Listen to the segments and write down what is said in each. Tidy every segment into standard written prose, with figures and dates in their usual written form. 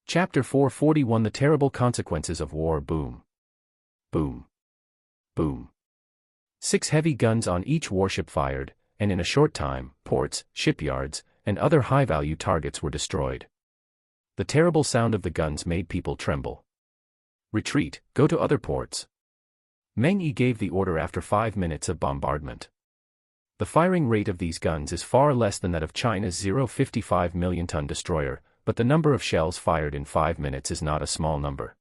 Chapter 441 The Terrible Consequences of War. Boom. Boom. Boom. 6 heavy guns on each warship fired, and in a short time, ports, shipyards, and other high-value targets were destroyed. The terrible sound of the guns made people tremble. Retreat, go to other ports. Meng Yi gave the order after 5 minutes of bombardment. The firing rate of these guns is far less than that of China's 0.55 million-ton destroyer, but the number of shells fired in 5 minutes is not a small number.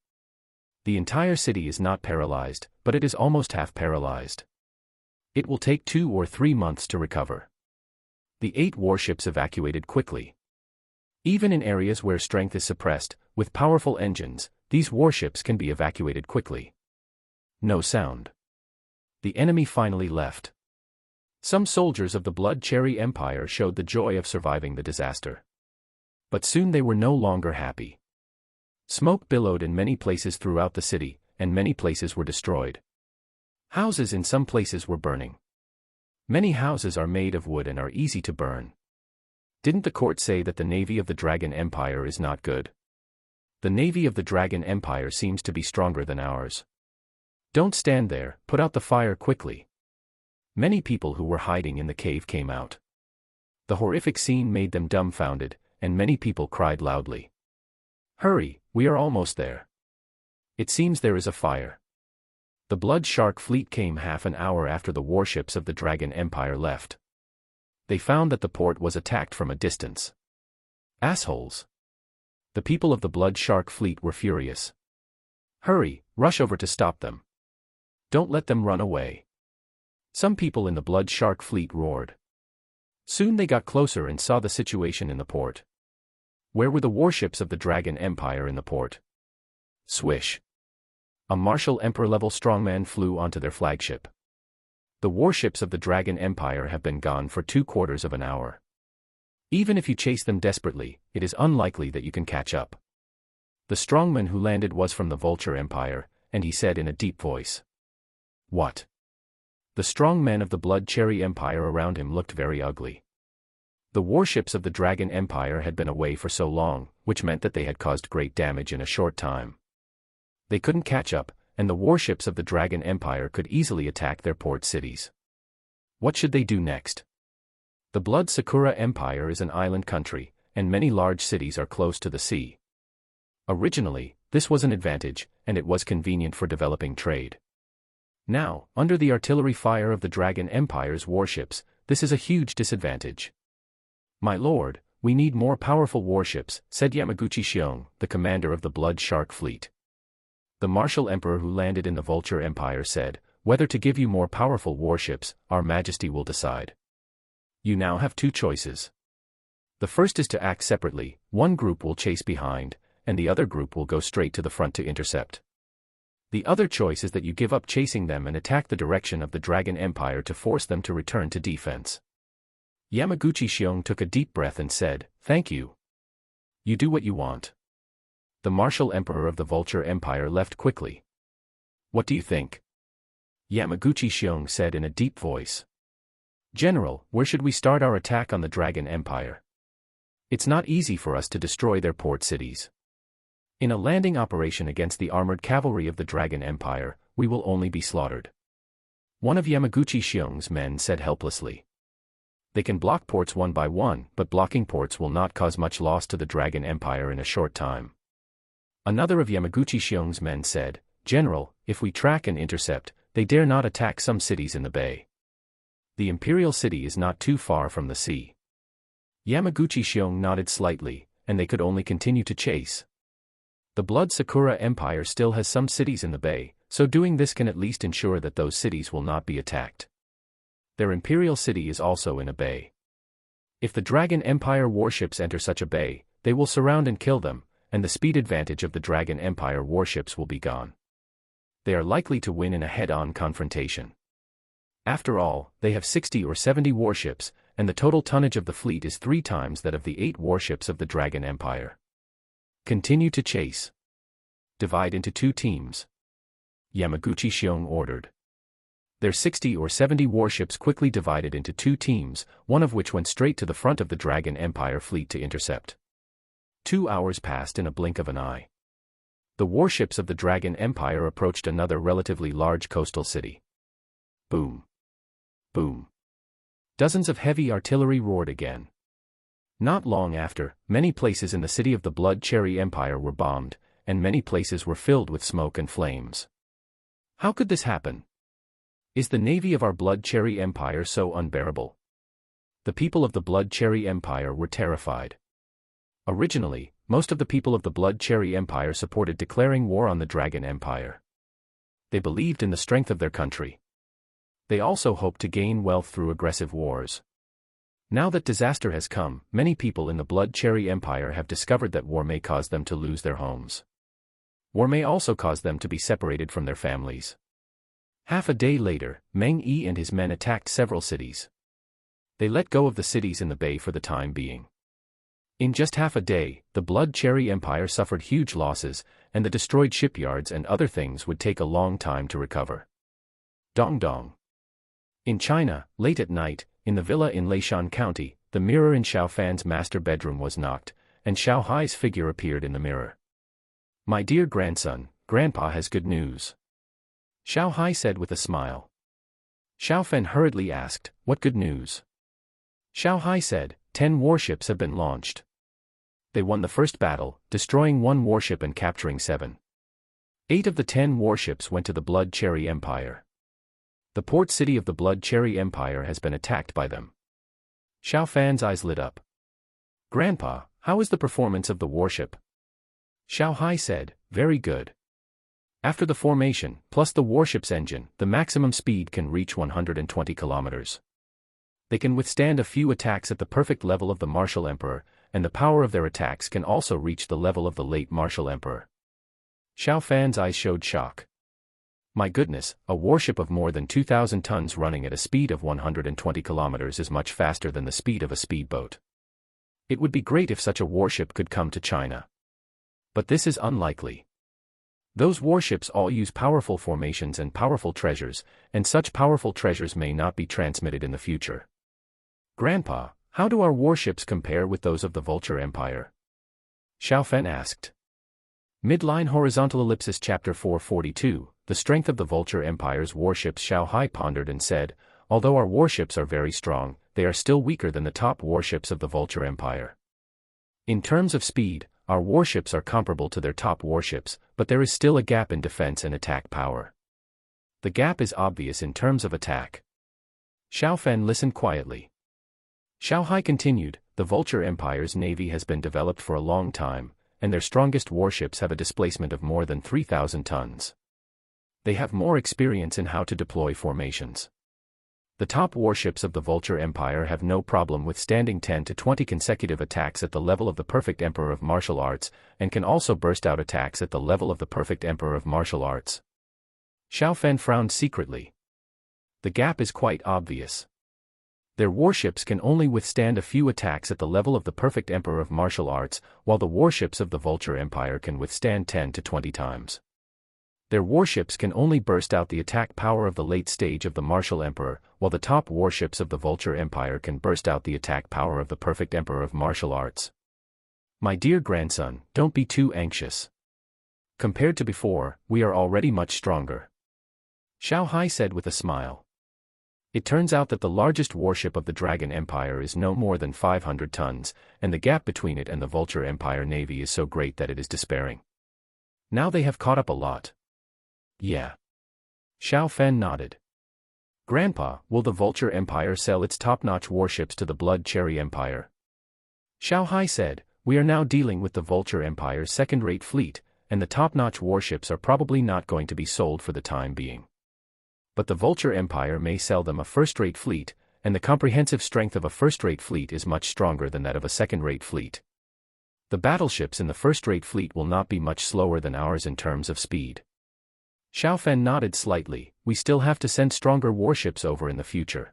The entire city is not paralyzed, but it is almost half paralyzed. It will take 2 or 3 months to recover. The 8 warships evacuated quickly. Even in areas where strength is suppressed, with powerful engines, these warships can be evacuated quickly. No sound. The enemy finally left. Some soldiers of the Blood Cherry Empire showed the joy of surviving the disaster. But soon they were no longer happy. Smoke billowed in many places throughout the city, and many places were destroyed. Houses in some places were burning. Many houses are made of wood and are easy to burn. Didn't the court say that the navy of the Dragon Empire is not good? The navy of the Dragon Empire seems to be stronger than ours. Don't stand there, put out the fire quickly. Many people who were hiding in the cave came out. The horrific scene made them dumbfounded, and many people cried loudly. Hurry, we are almost there. It seems there is a fire. The Blood Shark fleet came half an hour after the warships of the Dragon Empire left. They found that the port was attacked from a distance. Assholes. The people of the Blood Shark fleet were furious. Hurry, rush over to stop them. Don't let them run away. Some people in the Blood Shark fleet roared. Soon they got closer and saw the situation in the port. Where were the warships of the Dragon Empire in the port? Swish. A Martial Emperor-level strongman flew onto their flagship. The warships of the Dragon Empire have been gone for 2/4 of an hour. Even if you chase them desperately, it is unlikely that you can catch up. The strongman who landed was from the Vulture Empire, and he said in a deep voice. What? The strong men of the Blood Cherry Empire around him looked very ugly. The warships of the Dragon Empire had been away for so long, which meant that they had caused great damage in a short time. They couldn't catch up, and the warships of the Dragon Empire could easily attack their port cities. What should they do next? The Blood Sakura Empire is an island country, and many large cities are close to the sea. Originally, this was an advantage, and it was convenient for developing trade. Now, under the artillery fire of the Dragon Empire's warships, this is a huge disadvantage. My lord, we need more powerful warships, said Yamaguchi Xiong, the commander of the Blood Shark fleet. The Martial Emperor who landed in the Vulture Empire said, whether to give you more powerful warships, our majesty will decide. You now have 2 choices. The first is to act separately, one group will chase behind, and the other group will go straight to the front to intercept. The other choice is that you give up chasing them and attack the direction of the Dragon Empire to force them to return to defense. Yamaguchi Xiong took a deep breath and said, thank you. You do what you want. The Martial Emperor of the Vulture Empire left quickly. What do you think? Yamaguchi Xiong said in a deep voice. General, where should we start our attack on the Dragon Empire? It's not easy for us to destroy their port cities. In a landing operation against the armored cavalry of the Dragon Empire, we will only be slaughtered. One of Yamaguchi Xiong's men said helplessly. They can block ports one by one, but blocking ports will not cause much loss to the Dragon Empire in a short time. Another of Yamaguchi Xiong's men said, General, if we track and intercept, they dare not attack some cities in the bay. The Imperial City is not too far from the sea. Yamaguchi Xiong nodded slightly, and they could only continue to chase. The Blood Sakura Empire still has some cities in the bay, so doing this can at least ensure that those cities will not be attacked. Their Imperial City is also in a bay. If the Dragon Empire warships enter such a bay, they will surround and kill them, and the speed advantage of the Dragon Empire warships will be gone. They are likely to win in a head-on confrontation. After all, they have 60 or 70 warships, and the total tonnage of the fleet is 3 times that of the 8 warships of the Dragon Empire. Continue to chase. Divide into 2 teams. Yamaguchi Xiong ordered. Their 60 or 70 warships quickly divided into 2 teams, one of which went straight to the front of the Dragon Empire fleet to intercept. 2 hours passed in a blink of an eye. The warships of the Dragon Empire approached another relatively large coastal city. Boom. Boom. Dozens of heavy artillery roared again. Not long after, many places in the city of the Blood Cherry Empire were bombed, and many places were filled with smoke and flames. How could this happen? Is the navy of our Blood Cherry Empire so unbearable? The people of the Blood Cherry Empire were terrified. Originally, most of the people of the Blood Cherry Empire supported declaring war on the Dragon Empire. They believed in the strength of their country. They also hoped to gain wealth through aggressive wars. Now that disaster has come, many people in the Blood Cherry Empire have discovered that war may cause them to lose their homes. War may also cause them to be separated from their families. Half a day later, Meng Yi and his men attacked several cities. They let go of the cities in the bay for the time being. In just half a day, the Blood Cherry Empire suffered huge losses, and the destroyed shipyards and other things would take a long time to recover. Dong dong. In China, late at night, in the villa in Leishan County, the mirror in Xiao Fan's master bedroom was knocked, and Xiao Hai's figure appeared in the mirror. "My dear grandson, Grandpa has good news," Xiao Hai said with a smile. Xiao Fan hurriedly asked, "What good news?" Xiao Hai said, 10 warships have been launched. They won the first battle, destroying 1 warship and capturing 7. 8 of the 10 warships went to the Blood Cherry Empire. The port city of the Blood Cherry Empire has been attacked by them. Xiao Fan's eyes lit up. "Grandpa, how is the performance of the warship?" Xiao Hai said, "Very good. After the formation, plus the warship's engine, the maximum speed can reach 120 kilometers. They can withstand a few attacks at the perfect level of the Martial Emperor, and the power of their attacks can also reach the level of the late Martial Emperor." Xiao Fan's eyes showed shock. "My goodness, a warship of more than 2,000 tons running at a speed of 120 kilometers is much faster than the speed of a speedboat. It would be great if such a warship could come to China. But this is unlikely. Those warships all use powerful formations and powerful treasures, and such powerful treasures may not be transmitted in the future. Grandpa, how do our warships compare with those of the Vulture Empire?" Xiao Fan asked. Midline horizontal ellipsis chapter 442, the strength of the Vulture Empire's warships. Xiao Hai pondered and said, "Although our warships are very strong, they are still weaker than the top warships of the Vulture Empire. In terms of speed, our warships are comparable to their top warships, but there is still a gap in defense and attack power. The gap is obvious in terms of attack." Xiao Fan listened quietly. Xiao Hai continued, "The Vulture Empire's navy has been developed for a long time, and their strongest warships have a displacement of more than 3,000 tons. They have more experience in how to deploy formations. The top warships of the Vulture Empire have no problem withstanding 10 to 20 consecutive attacks at the level of the Perfect Emperor of Martial Arts, and can also burst out attacks at the level of the Perfect Emperor of Martial Arts." Xiao Fan frowned secretly. The gap is quite obvious. Their warships can only withstand a few attacks at the level of the Perfect Emperor of Martial Arts, while the warships of the Vulture Empire can withstand 10 to 20 times. Their warships can only burst out the attack power of the late stage of the Martial Emperor, while the top warships of the Vulture Empire can burst out the attack power of the Perfect Emperor of Martial Arts. "My dear grandson, don't be too anxious. Compared to before, we are already much stronger," Xiao Hai said with a smile. "It turns out that the largest warship of the Dragon Empire is no more than 500 tons, and the gap between it and the Vulture Empire navy is so great that it is despairing. Now they have caught up a lot." "Yeah." Xiao Fan nodded. "Grandpa, will the Vulture Empire sell its top-notch warships to the Blood Cherry Empire?" Xiao Hai said, "We are now dealing with the Vulture Empire's second-rate fleet, and the top-notch warships are probably not going to be sold for the time being. But the Vulture Empire may sell them a first-rate fleet, and the comprehensive strength of a first-rate fleet is much stronger than that of a second-rate fleet. The battleships in the first-rate fleet will not be much slower than ours in terms of speed." Xiao Fan nodded slightly. "We still have to send stronger warships over in the future.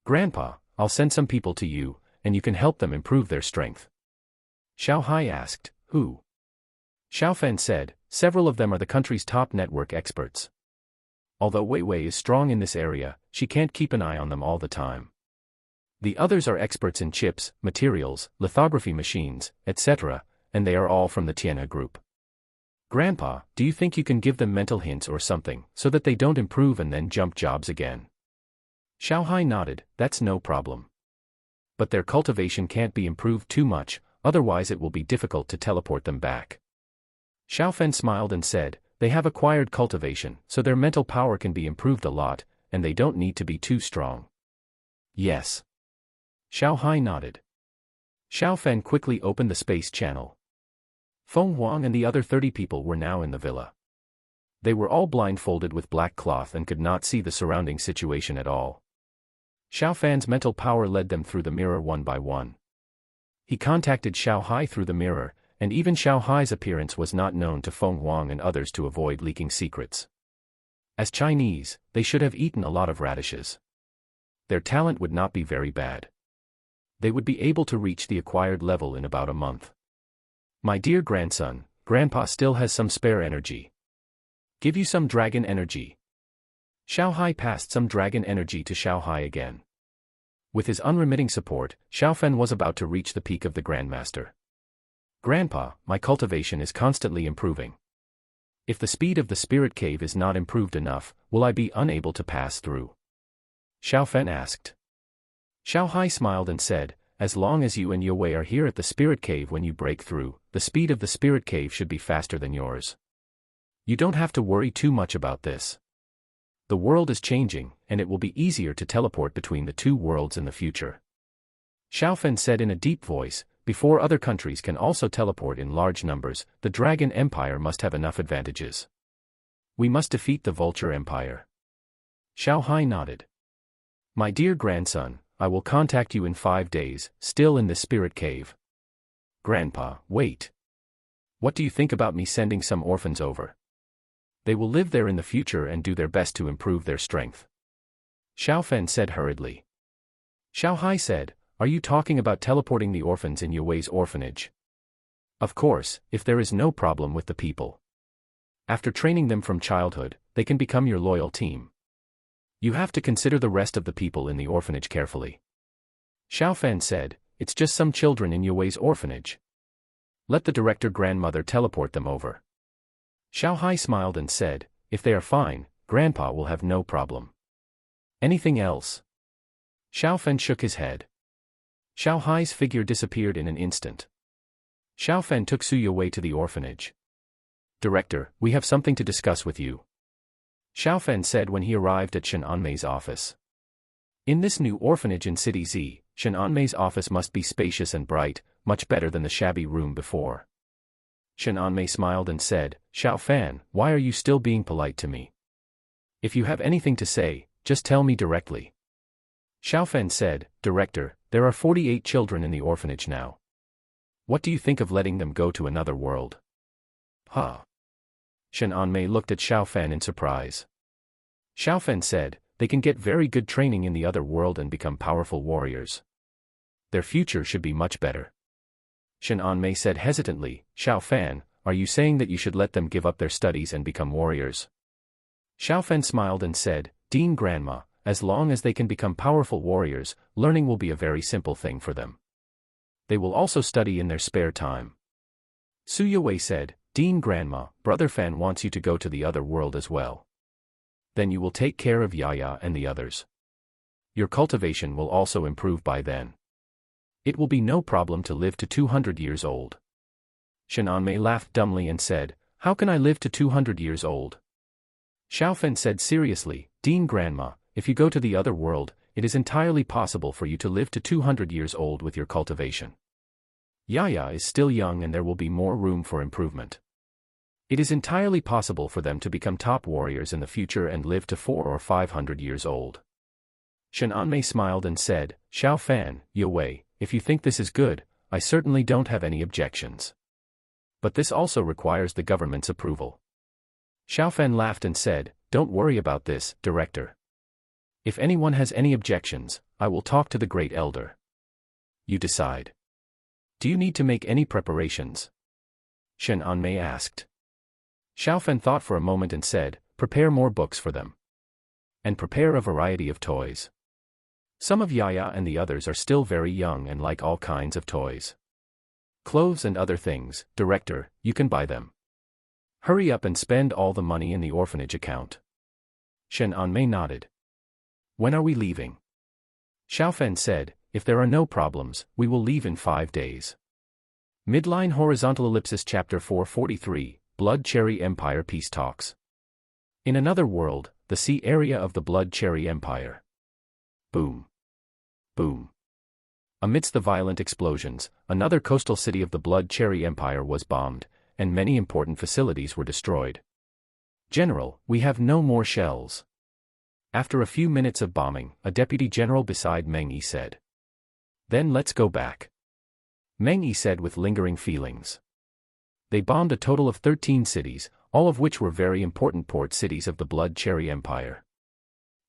Grandpa, I'll send some people to you, and you can help them improve their strength." Xiao Hai asked, "Who?" Xiao Fan said, "Several of them are the country's top network experts. Although Wei Wei is strong in this area, she can't keep an eye on them all the time. The others are experts in chips, materials, lithography machines, etc., and they are all from the Tianhe group. Grandpa, do you think you can give them mental hints or something, so that they don't improve and then jump jobs again? Xiao Hai nodded, that's no problem. But their cultivation can't be improved too much, otherwise it will be difficult to teleport them back. Xiao Fen smiled and said, they have acquired cultivation, so their mental power can be improved a lot, and they don't need to be too strong. Yes. Xiao Hai nodded. Xiao Fen quickly opened the space channel. Feng Huang and the other 30 people were now in the villa. They were all blindfolded with black cloth and could not see the surrounding situation at all. Xiao Fan's mental power led them through the mirror one by one. He contacted Xiao Hai through the mirror, and even Xiao Hai's appearance was not known to Feng Huang and others to avoid leaking secrets. As Chinese, they should have eaten a lot of radishes. Their talent would not be very bad. They would be able to reach the acquired level in about a month. My dear grandson, Grandpa still has some spare energy. Give you some dragon energy. Xiao Hai passed some dragon energy to Xiao Hai again. With his unremitting support, Xiao Fen was about to reach the peak of the Grandmaster. Grandpa, my cultivation is constantly improving. If the speed of the spirit cave is not improved enough, will I be unable to pass through? Xiao Fen asked. Xiao Hai smiled and said, as long as you and Yue are here at the spirit cave when you break through, the speed of the spirit cave should be faster than yours. You don't have to worry too much about this. The world is changing, and it will be easier to teleport between the two worlds in the future. Xiao Fen said in a deep voice, before other countries can also teleport in large numbers, the Dragon Empire must have enough advantages. We must defeat the Vulture Empire. Xiao Hai nodded. My dear grandson, I will contact you in 5 days, still in this spirit cave. Grandpa, wait. What do you think about me sending some orphans over? They will live there in the future and do their best to improve their strength. Xiao Fen said hurriedly. Xiao Hai said, are you talking about teleporting the orphans in Yue's orphanage? Of course, if there is no problem with the people. After training them from childhood, they can become your loyal team. You have to consider the rest of the people in the orphanage carefully. Xiao Fen said, it's just some children in Yue's orphanage. Let the director grandmother teleport them over. Xiao Hai smiled and said, if they are fine, Grandpa will have no problem. Anything else? Xiao Fen shook his head. Xiao Hai's figure disappeared in an instant. Xiao Fen took Su Yue to the orphanage. Director, we have something to discuss with you. Xiao Fen said when he arrived at Shen Anmei's office. In this new orphanage in City Z, Shen Anmei's office must be spacious and bright, much better than the shabby room before. Shen Anmei smiled and said, Xiao Fan, why are you still being polite to me? If you have anything to say, just tell me directly. Xiao Fan said, Director, there are 48 children in the orphanage now. What do you think of letting them go to another world? Huh? Shen Anmei looked at Xiao Fan in surprise. Xiao Fan said, they can get very good training in the other world and become powerful warriors. Their future should be much better. Shen Anmei said hesitantly, Xiao Fan, are you saying that you should let them give up their studies and become warriors? Xiao Fan smiled and said, Dean Grandma, as long as they can become powerful warriors, learning will be a very simple thing for them. They will also study in their spare time. Su Yue said, Dean Grandma, Brother Fan wants you to go to the other world as well. Then you will take care of Yaya and the others. Your cultivation will also improve by then. It will be no problem to live to 200 years old. Shen Anmei laughed dumbly and said, how can I live to 200 years old? Xiao Fen said seriously, Dean Grandma, if you go to the other world, it is entirely possible for you to live to 200 years old with your cultivation. Yaya is still young and there will be more room for improvement. It is entirely possible for them to become top warriors in the future and live to 400 or 500 years old. Shen Anmei smiled and said, Xiao Fan, Yue, if you think this is good, I certainly don't have any objections. But this also requires the government's approval. Xiao Fan laughed and said, don't worry about this, Director. If anyone has any objections, I will talk to the Great Elder. You decide. Do you need to make any preparations? Shen Anmei asked. Xiao Fan thought for a moment and said, prepare more books for them. And prepare a variety of toys. Some of Yaya and the others are still very young and like all kinds of toys. Clothes and other things, director, you can buy them. Hurry up and spend all the money in the orphanage account. Shen Anmei nodded. When are we leaving? Xiaofen said, if there are no problems, we will leave in 5 days. Midline horizontal ellipsis chapter 443, Blood Cherry Empire Peace Talks. In another world, the sea area of the Blood Cherry Empire. Boom. Boom. Amidst the violent explosions, another coastal city of the Blood Cherry Empire was bombed, and many important facilities were destroyed. General, we have no more shells. After a few minutes of bombing, a deputy general beside Meng Yi said. Then let's go back. Meng Yi said with lingering feelings. They bombed a total of 13 cities, all of which were very important port cities of the Blood Cherry Empire.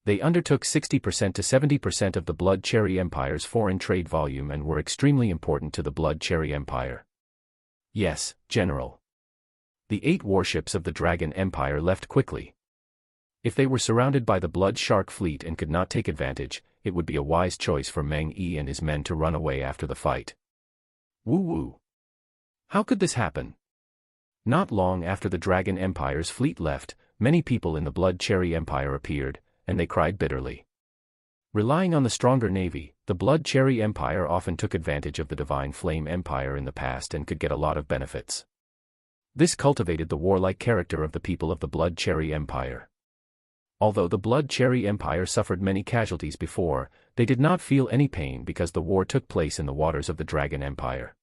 They undertook 60% to 70% of the Blood Cherry Empire's foreign trade volume and were extremely important to the Blood Cherry Empire. Yes, General. The 8 warships of the Dragon Empire left quickly. If they were surrounded by the Blood Shark fleet and could not take advantage, it would be a wise choice for Meng Yi and his men to run away after the fight. Woo-woo. How could this happen? Not long after the Dragon Empire's fleet left, many people in the Blood Cherry Empire appeared, and they cried bitterly. Relying on the stronger navy, the Blood Cherry Empire often took advantage of the Divine Flame Empire in the past and could get a lot of benefits. This cultivated the warlike character of the people of the Blood Cherry Empire. Although the Blood Cherry Empire suffered many casualties before, they did not feel any pain because the war took place in the waters of the Dragon Empire.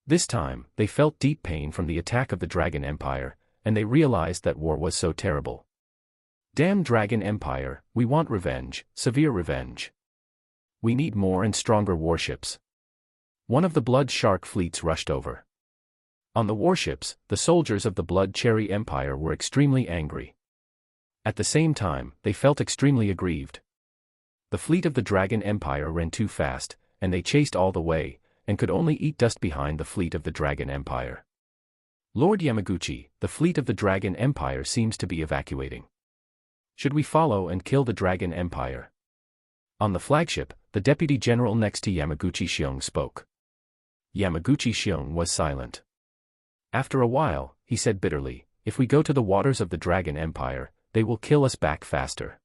This time, they felt deep pain from the attack of the Dragon Empire, and they realized that war was so terrible. Damn Dragon Empire, we want revenge, severe revenge. We need more and stronger warships. One of the Blood Shark fleets rushed over. On the warships, the soldiers of the Blood Cherry Empire were extremely angry. At the same time, they felt extremely aggrieved. The fleet of the Dragon Empire ran too fast, and they chased all the way, and could only eat dust behind the fleet of the Dragon Empire. Lord Yamaguchi, the fleet of the Dragon Empire seems to be evacuating. Should we follow and kill the Dragon Empire? On the flagship, the deputy general next to Yamaguchi Xiong spoke. Yamaguchi Xiong was silent. After a while, he said bitterly, if we go to the waters of the Dragon Empire, they will kill us back faster.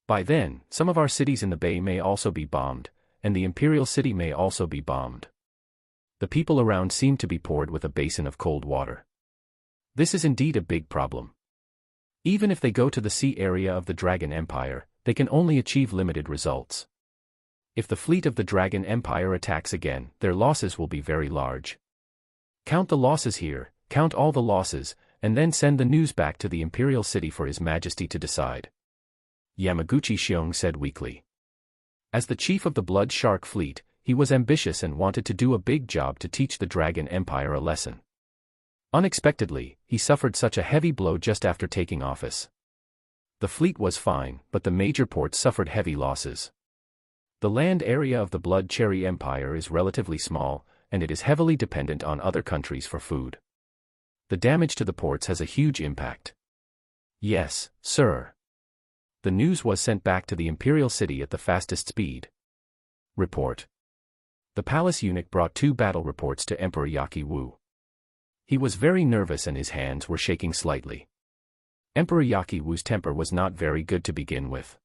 By then, some of our cities in the bay may also be bombed, and the Imperial City may also be bombed. The people around seem to be poured with a basin of cold water. This is indeed a big problem. Even if they go to the sea area of the Dragon Empire, they can only achieve limited results. If the fleet of the Dragon Empire attacks again, their losses will be very large. Count the losses here, count all the losses, and then send the news back to the Imperial City for His Majesty to decide. Yamaguchi Xiong said weakly. As the chief of the Blood Shark fleet, he was ambitious and wanted to do a big job to teach the Dragon Empire a lesson. Unexpectedly, he suffered such a heavy blow just after taking office. The fleet was fine, but the major ports suffered heavy losses. The land area of the Blood Cherry Empire is relatively small, and it is heavily dependent on other countries for food. The damage to the ports has a huge impact. Yes, sir. The news was sent back to the Imperial City at the fastest speed. Report. The palace eunuch brought 2 battle reports to Emperor Yaki Wu. He was very nervous and his hands were shaking slightly. Emperor Yaki Wu's temper was not very good to begin with.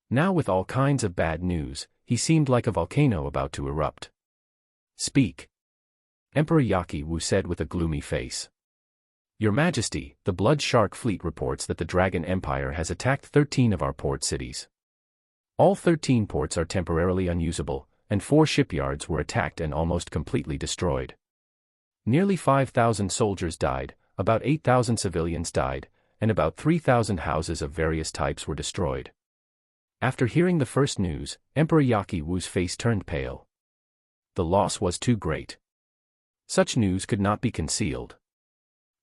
Now with all kinds of bad news, he seemed like a volcano about to erupt. Speak. Emperor Yaki Wu said with a gloomy face. Your Majesty, the Blood Shark fleet reports that the Dragon Empire has attacked 13 of our port cities. All 13 ports are temporarily unusable, and 4 shipyards were attacked and almost completely destroyed. Nearly 5,000 soldiers died, about 8,000 civilians died, and about 3,000 houses of various types were destroyed. After hearing the first news, Emperor Yaki Wu's face turned pale. The loss was too great. Such news could not be concealed.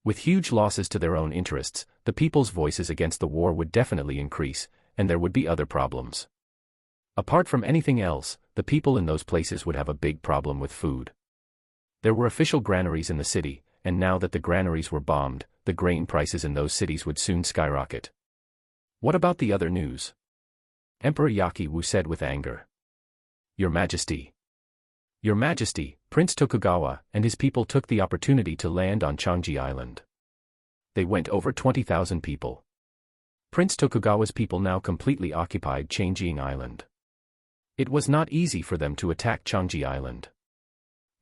With huge losses to their own interests, the people's voices against the war would definitely increase, and there would be other problems. Apart from anything else, the people in those places would have a big problem with food. There were official granaries in the city, and now that the granaries were bombed, the grain prices in those cities would soon skyrocket. What about the other news? Emperor Yaki Wu said with anger. Your Majesty. Your Majesty, Prince Tokugawa and his people took the opportunity to land on Changji Island. They went over 20,000 people. Prince Tokugawa's people now completely occupied Changji Island. It was not easy for them to attack Changji Island.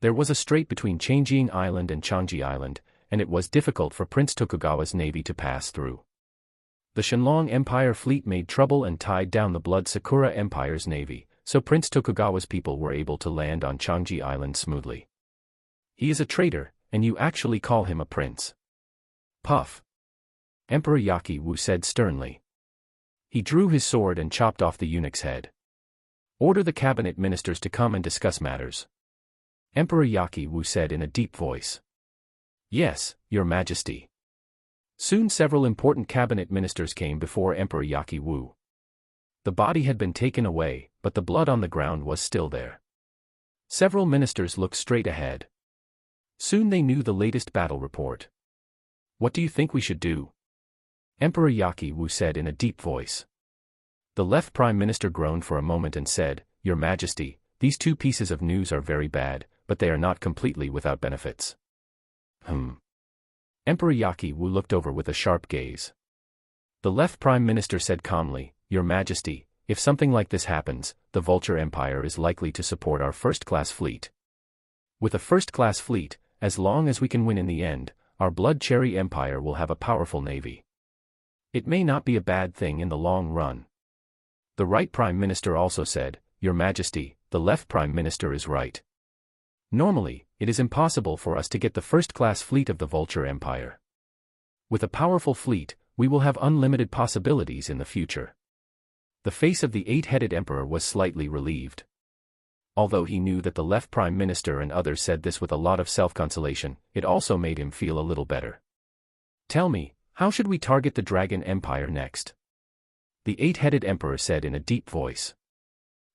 There was a strait between Changji Island and Changji Island, and it was difficult for Prince Tokugawa's navy to pass through. The Shenlong Empire fleet made trouble and tied down the Blood Sakura Empire's navy, so Prince Tokugawa's people were able to land on Changji Island smoothly. He is a traitor, and you actually call him a prince. Puff. Emperor Yaki-wu said sternly. He drew his sword and chopped off the eunuch's head. Order the cabinet ministers to come and discuss matters. Emperor Yaki-wu said in a deep voice. Yes, Your Majesty. Soon several important cabinet ministers came before Emperor Yaki-wu. The body had been taken away, but the blood on the ground was still there. Several ministers looked straight ahead. Soon they knew the latest battle report. What do you think we should do? Emperor Yaki-wu said in a deep voice. The left prime minister groaned for a moment and said, Your Majesty, these two pieces of news are very bad, but they are not completely without benefits. Emperor Yaki-wu looked over with a sharp gaze. The left prime minister said calmly, Your Majesty, if something like this happens, the Vulture Empire is likely to support our first-class fleet. With a first-class fleet, as long as we can win in the end, our Blood Cherry Empire will have a powerful navy. It may not be a bad thing in the long run. The right prime minister also said, Your Majesty, the left prime minister is right. Normally, it is impossible for us to get the first-class fleet of the Vulture Empire. With a powerful fleet, we will have unlimited possibilities in the future. The face of the eight-headed emperor was slightly relieved. Although he knew that the left prime minister and others said this with a lot of self-consolation, it also made him feel a little better. Tell me, how should we target the Dragon Empire next? The eight-headed emperor said in a deep voice.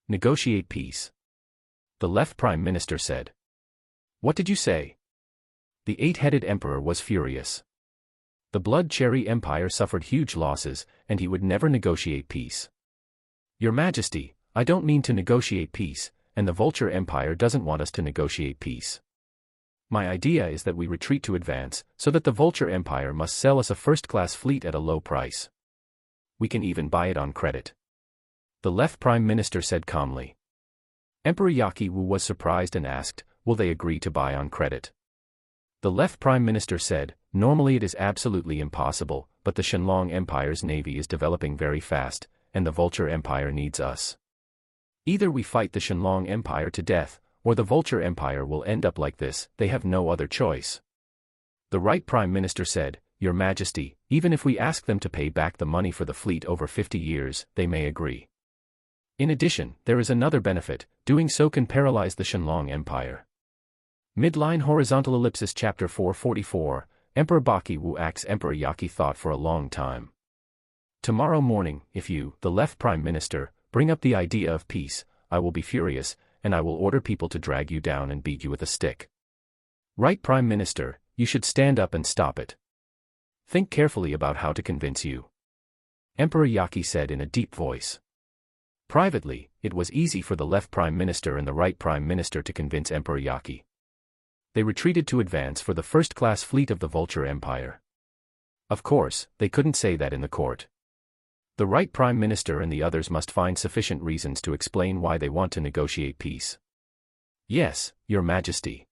Negotiate peace. The left prime minister said. What did you say? The eight-headed emperor was furious. The Blood Cherry Empire suffered huge losses, and he would never negotiate peace. Your Majesty, I don't mean to negotiate peace, and the Vulture Empire doesn't want us to negotiate peace. My idea is that we retreat to advance, so that the Vulture Empire must sell us a first-class fleet at a low price. We can even buy it on credit. The left prime minister said calmly. Emperor Yaki-wu was surprised and asked, will they agree to buy on credit? The left prime minister said, normally it is absolutely impossible, but the Shenlong Empire's navy is developing very fast, and the Vulture Empire needs us. Either we fight the Shenlong Empire to death, or the Vulture Empire will end up like this, they have no other choice. The right prime minister said, Your Majesty, even if we ask them to pay back the money for the fleet over 50 years, they may agree. In addition, there is another benefit, doing so can paralyze the Shenlong Empire. Midline Horizontal Ellipsis Chapter 444, Emperor Baki-wu asks Emperor Yaki thought for a long time. Tomorrow morning, if you, the left prime minister, bring up the idea of peace, I will be furious, and I will order people to drag you down and beat you with a stick. Right prime minister, you should stand up and stop it. Think carefully about how to convince you. Emperor Yaki said in a deep voice. Privately, it was easy for the left prime minister and the right prime minister to convince Emperor Yaki. They retreated to advance for the first-class fleet of the Vulture Empire. Of course, they couldn't say that in the court. The right prime minister and the others must find sufficient reasons to explain why they want to negotiate peace. Yes, Your Majesty.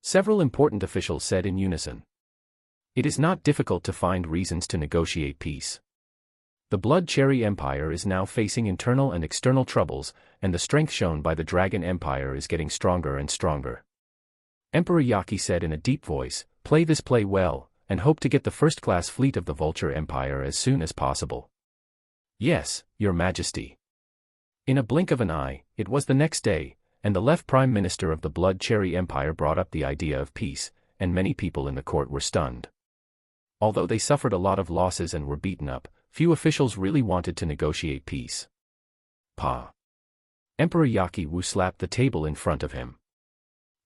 Several important officials said in unison. It is not difficult to find reasons to negotiate peace. The Blood Cherry Empire is now facing internal and external troubles, and the strength shown by the Dragon Empire is getting stronger and stronger. Emperor Yaki said in a deep voice, play this play well, and hope to get the first-class fleet of the Vulture Empire as soon as possible. Yes, Your Majesty. In a blink of an eye, it was the next day, and the left prime minister of the Blood Cherry Empire brought up the idea of peace, and many people in the court were stunned. Although they suffered a lot of losses and were beaten up, few officials really wanted to negotiate peace. Pa. Emperor Yaki-wu slapped the table in front of him.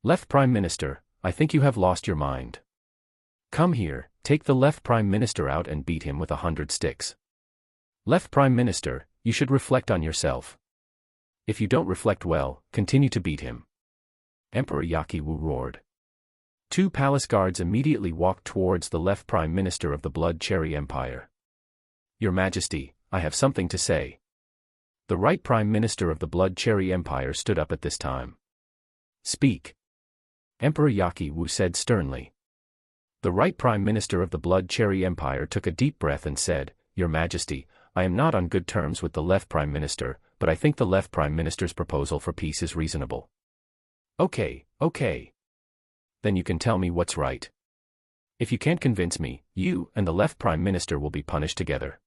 Left Prime Minister, I think you have lost your mind. Come here, take the left Prime Minister out and beat him with 100 sticks. Left Prime Minister, you should reflect on yourself. If you don't reflect well, continue to beat him. Emperor Yakiwu roared. Two palace guards immediately walked towards the left Prime Minister of the Blood Cherry Empire. Your Majesty, I have something to say. The right Prime Minister of the Blood Cherry Empire stood up at this time. Speak. Emperor Yakiwu said sternly. The right Prime Minister of the Blood Cherry Empire took a deep breath and said, Your Majesty, I am not on good terms with the left Prime Minister, but I think the left Prime Minister's proposal for peace is reasonable. Okay. Then you can tell me what's right. If you can't convince me, you and the left Prime Minister will be punished together.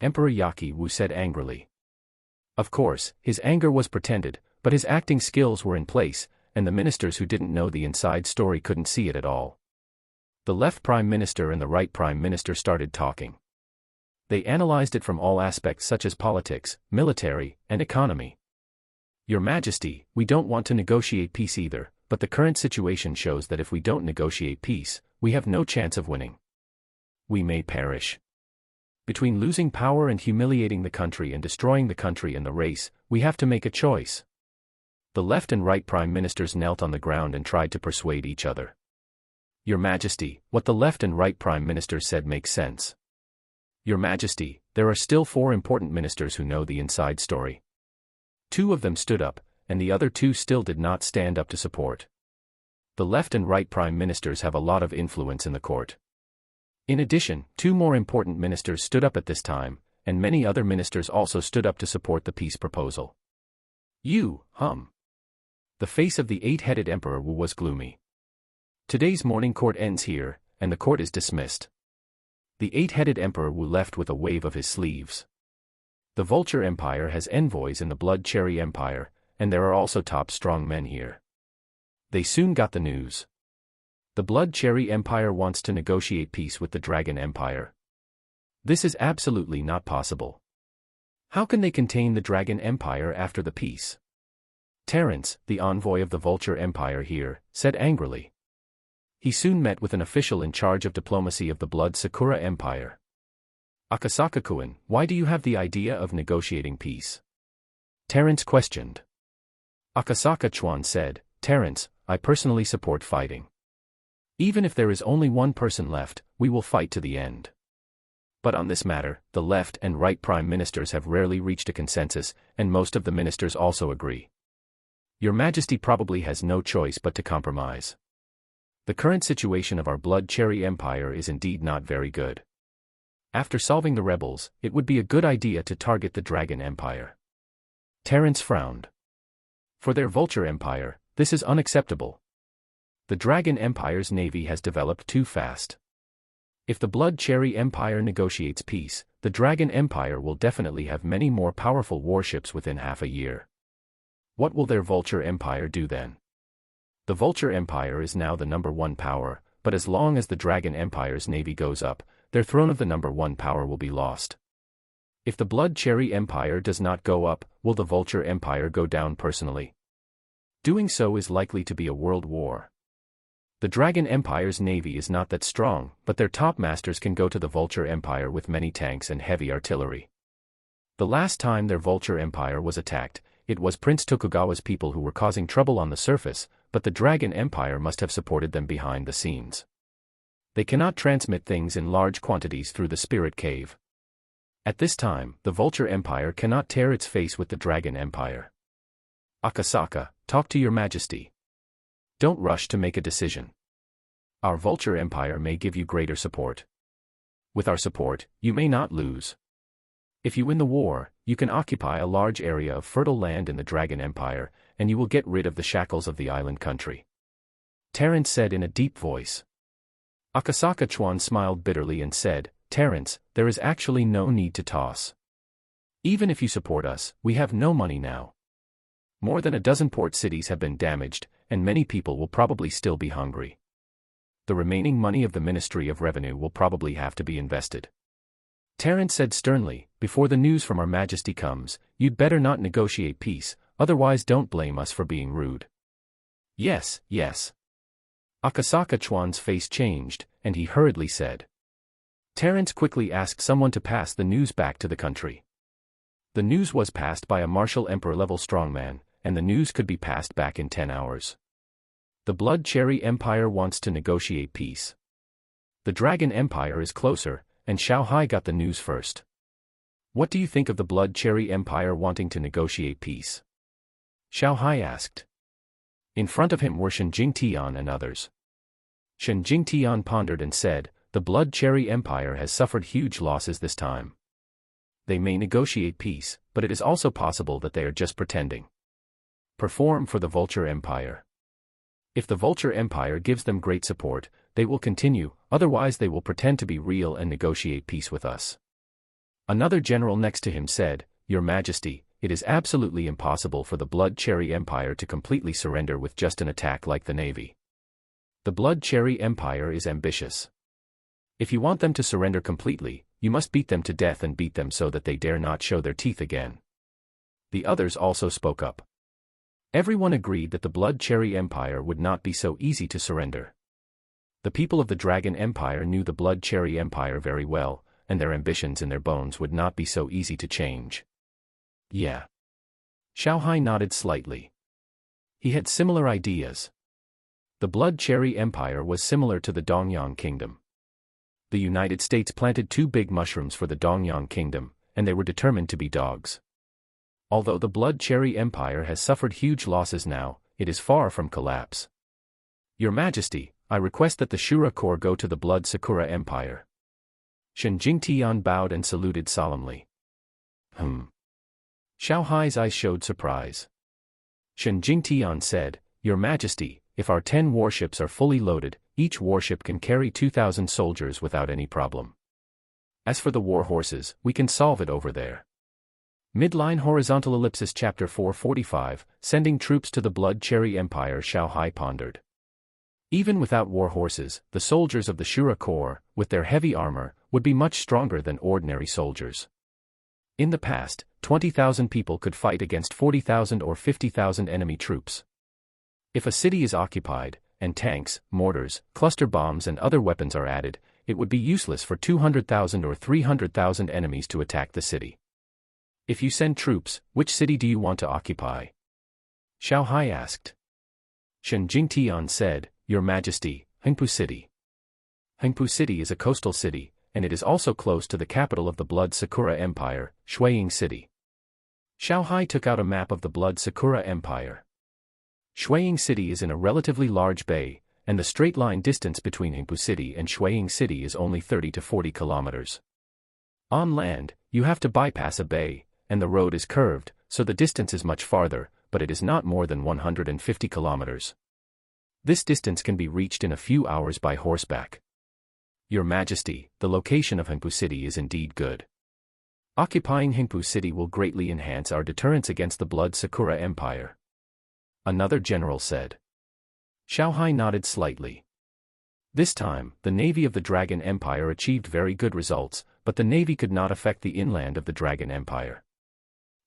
Emperor Yakiwu said angrily. Of course, his anger was pretended, but his acting skills were in place, and the ministers who didn't know the inside story couldn't see it at all. The left Prime Minister and the right Prime Minister started talking. They analyzed it from all aspects such as politics, military, and economy. Your Majesty, we don't want to negotiate peace either, but the current situation shows that if we don't negotiate peace, we have no chance of winning. We may perish. Between losing power and humiliating the country and destroying the country and the race, we have to make a choice. The left and right Prime Ministers knelt on the ground and tried to persuade each other. Your Majesty, what the left and right Prime Ministers said makes sense. Your Majesty, there are still 4 important ministers who know the inside story. 2 of them stood up, and the other 2 still did not stand up to support. The left and right Prime Ministers have a lot of influence in the court. In addition, 2 more important ministers stood up at this time, and many other ministers also stood up to support the peace proposal. The face of the 8-headed Emperor Wu was gloomy. Today's morning court ends here, and the court is dismissed. The 8-headed Emperor Wu left with a wave of his sleeves. The Vulture Empire has envoys in the Blood Cherry Empire, and there are also top strong men here. They soon got the news. The Blood Cherry Empire wants to negotiate peace with the Dragon Empire. This is absolutely not possible. How can they contain the Dragon Empire after the peace? Terence, the envoy of the Vulture Empire here, said angrily. He soon met with an official in charge of diplomacy of the Blood Sakura Empire. Akasaka-kun, why do you have the idea of negotiating peace? Terence questioned. Akasaka Chuan said, Terence, I personally support fighting. Even if there is only one person left, we will fight to the end. But on this matter, the left and right Prime Ministers have rarely reached a consensus, and most of the ministers also agree. Your Majesty probably has no choice but to compromise. The current situation of our Blood Cherry Empire is indeed not very good. After solving the rebels, it would be a good idea to target the Dragon Empire. Terence frowned. For their Vulture Empire, this is unacceptable. The Dragon Empire's navy has developed too fast. If the Blood Cherry Empire negotiates peace, the Dragon Empire will definitely have many more powerful warships within half a year. What will their Vulture Empire do then? The Vulture Empire is now the #1 power, but as long as the Dragon Empire's navy goes up, their throne of the #1 power will be lost. If the Blood Cherry Empire does not go up, will the Vulture Empire go down personally? Doing so is likely to be a world war. The Dragon Empire's navy is not that strong, but their top masters can go to the Vulture Empire with many tanks and heavy artillery. The last time their Vulture Empire was attacked, it was Prince Tokugawa's people who were causing trouble on the surface, but the Dragon Empire must have supported them behind the scenes. They cannot transmit things in large quantities through the Spirit Cave. At this time, the Vulture Empire cannot tear its face with the Dragon Empire. Akasaka, talk to your Majesty. Don't rush to make a decision. Our Vulture Empire may give you greater support. With our support, you may not lose. If you win the war, you can occupy a large area of fertile land in the Dragon Empire, and you will get rid of the shackles of the island country. Terence said in a deep voice. Akasaka Chuan smiled bitterly and said, Terence, there is actually no need to toss. Even if you support us, we have no money now. More than a dozen port cities have been damaged, and many people will probably still be hungry. The remaining money of the Ministry of Revenue will probably have to be invested. Terence said sternly, before the news from Our Majesty comes, you'd better not negotiate peace, otherwise don't blame us for being rude. Yes. Akasaka Chuan's face changed, and he hurriedly said. Terence quickly asked someone to pass the news back to the country. The news was passed by a martial emperor-level strongman, and the news could be passed back in 10 hours. The Blood Cherry Empire wants to negotiate peace. The Dragon Empire is closer, and Xiaohai got the news first. What do you think of the Blood Cherry Empire wanting to negotiate peace? Xiaohai asked. In front of him were Shen Jingtian and others. Shen Jingtian pondered and said, the Blood Cherry Empire has suffered huge losses this time. They may negotiate peace, but it is also possible that they are just pretending. Perform for the Vulture Empire. If the Vulture Empire gives them great support, they will continue, otherwise they will pretend to be real and negotiate peace with us. Another general next to him said, Your Majesty, it is absolutely impossible for the Blood Cherry Empire to completely surrender with just an attack like the Navy. The Blood Cherry Empire is ambitious. If you want them to surrender completely, you must beat them to death and beat them so that they dare not show their teeth again. The others also spoke up. Everyone agreed that the Blood Cherry Empire would not be so easy to surrender. The people of the Dragon Empire knew the Blood Cherry Empire very well, and their ambitions in their bones would not be so easy to change. Yeah. Xiaohai nodded slightly. He had similar ideas. The Blood Cherry Empire was similar to the Dongyang Kingdom. The United States planted 2 big mushrooms for the Dongyang Kingdom, and they were determined to be dogs. Although the Blood Cherry Empire has suffered huge losses now, it is far from collapse. Your Majesty, I request that the Shura Corps go to the Blood Sakura Empire. Shen Jingtian bowed and saluted solemnly. Xiaohai's eyes showed surprise. Shen Jingtian said, Your Majesty, if our 10 warships are fully loaded, each warship can carry 2,000 soldiers without any problem. As for the war horses, we can solve it over there. Midline horizontal ellipsis chapter 445, sending troops to the Blood Cherry Empire. Xiaohai pondered. Even without war horses, the soldiers of the Shura Corps, with their heavy armor, would be much stronger than ordinary soldiers. In the past, 20,000 people could fight against 40,000 or 50,000 enemy troops. If a city is occupied, and tanks, mortars, cluster bombs and other weapons are added, it would be useless for 200,000 or 300,000 enemies to attack the city. If you send troops, which city do you want to occupy? Xiaohai asked. Shen Jingtian said, Your Majesty, Hengpu City. Hengpu City is a coastal city, and it is also close to the capital of the Blood Sakura Empire, Shuiying City. Xiaohai took out a map of the Blood Sakura Empire. Shuiying City is in a relatively large bay, and the straight line distance between Hengpu City and Shuiying City is only 30 to 40 kilometers. On land, you have to bypass a bay, and the road is curved, so the distance is much farther, but it is not more than 150 kilometers. This distance can be reached in a few hours by horseback. Your Majesty, the location of Hengpu City is indeed good. Occupying Hengpu City will greatly enhance our deterrence against the Blood Sakura Empire. Another general said. Xiaohai nodded slightly. This time, the navy of the Dragon Empire achieved very good results, but the navy could not affect the inland of the Dragon Empire.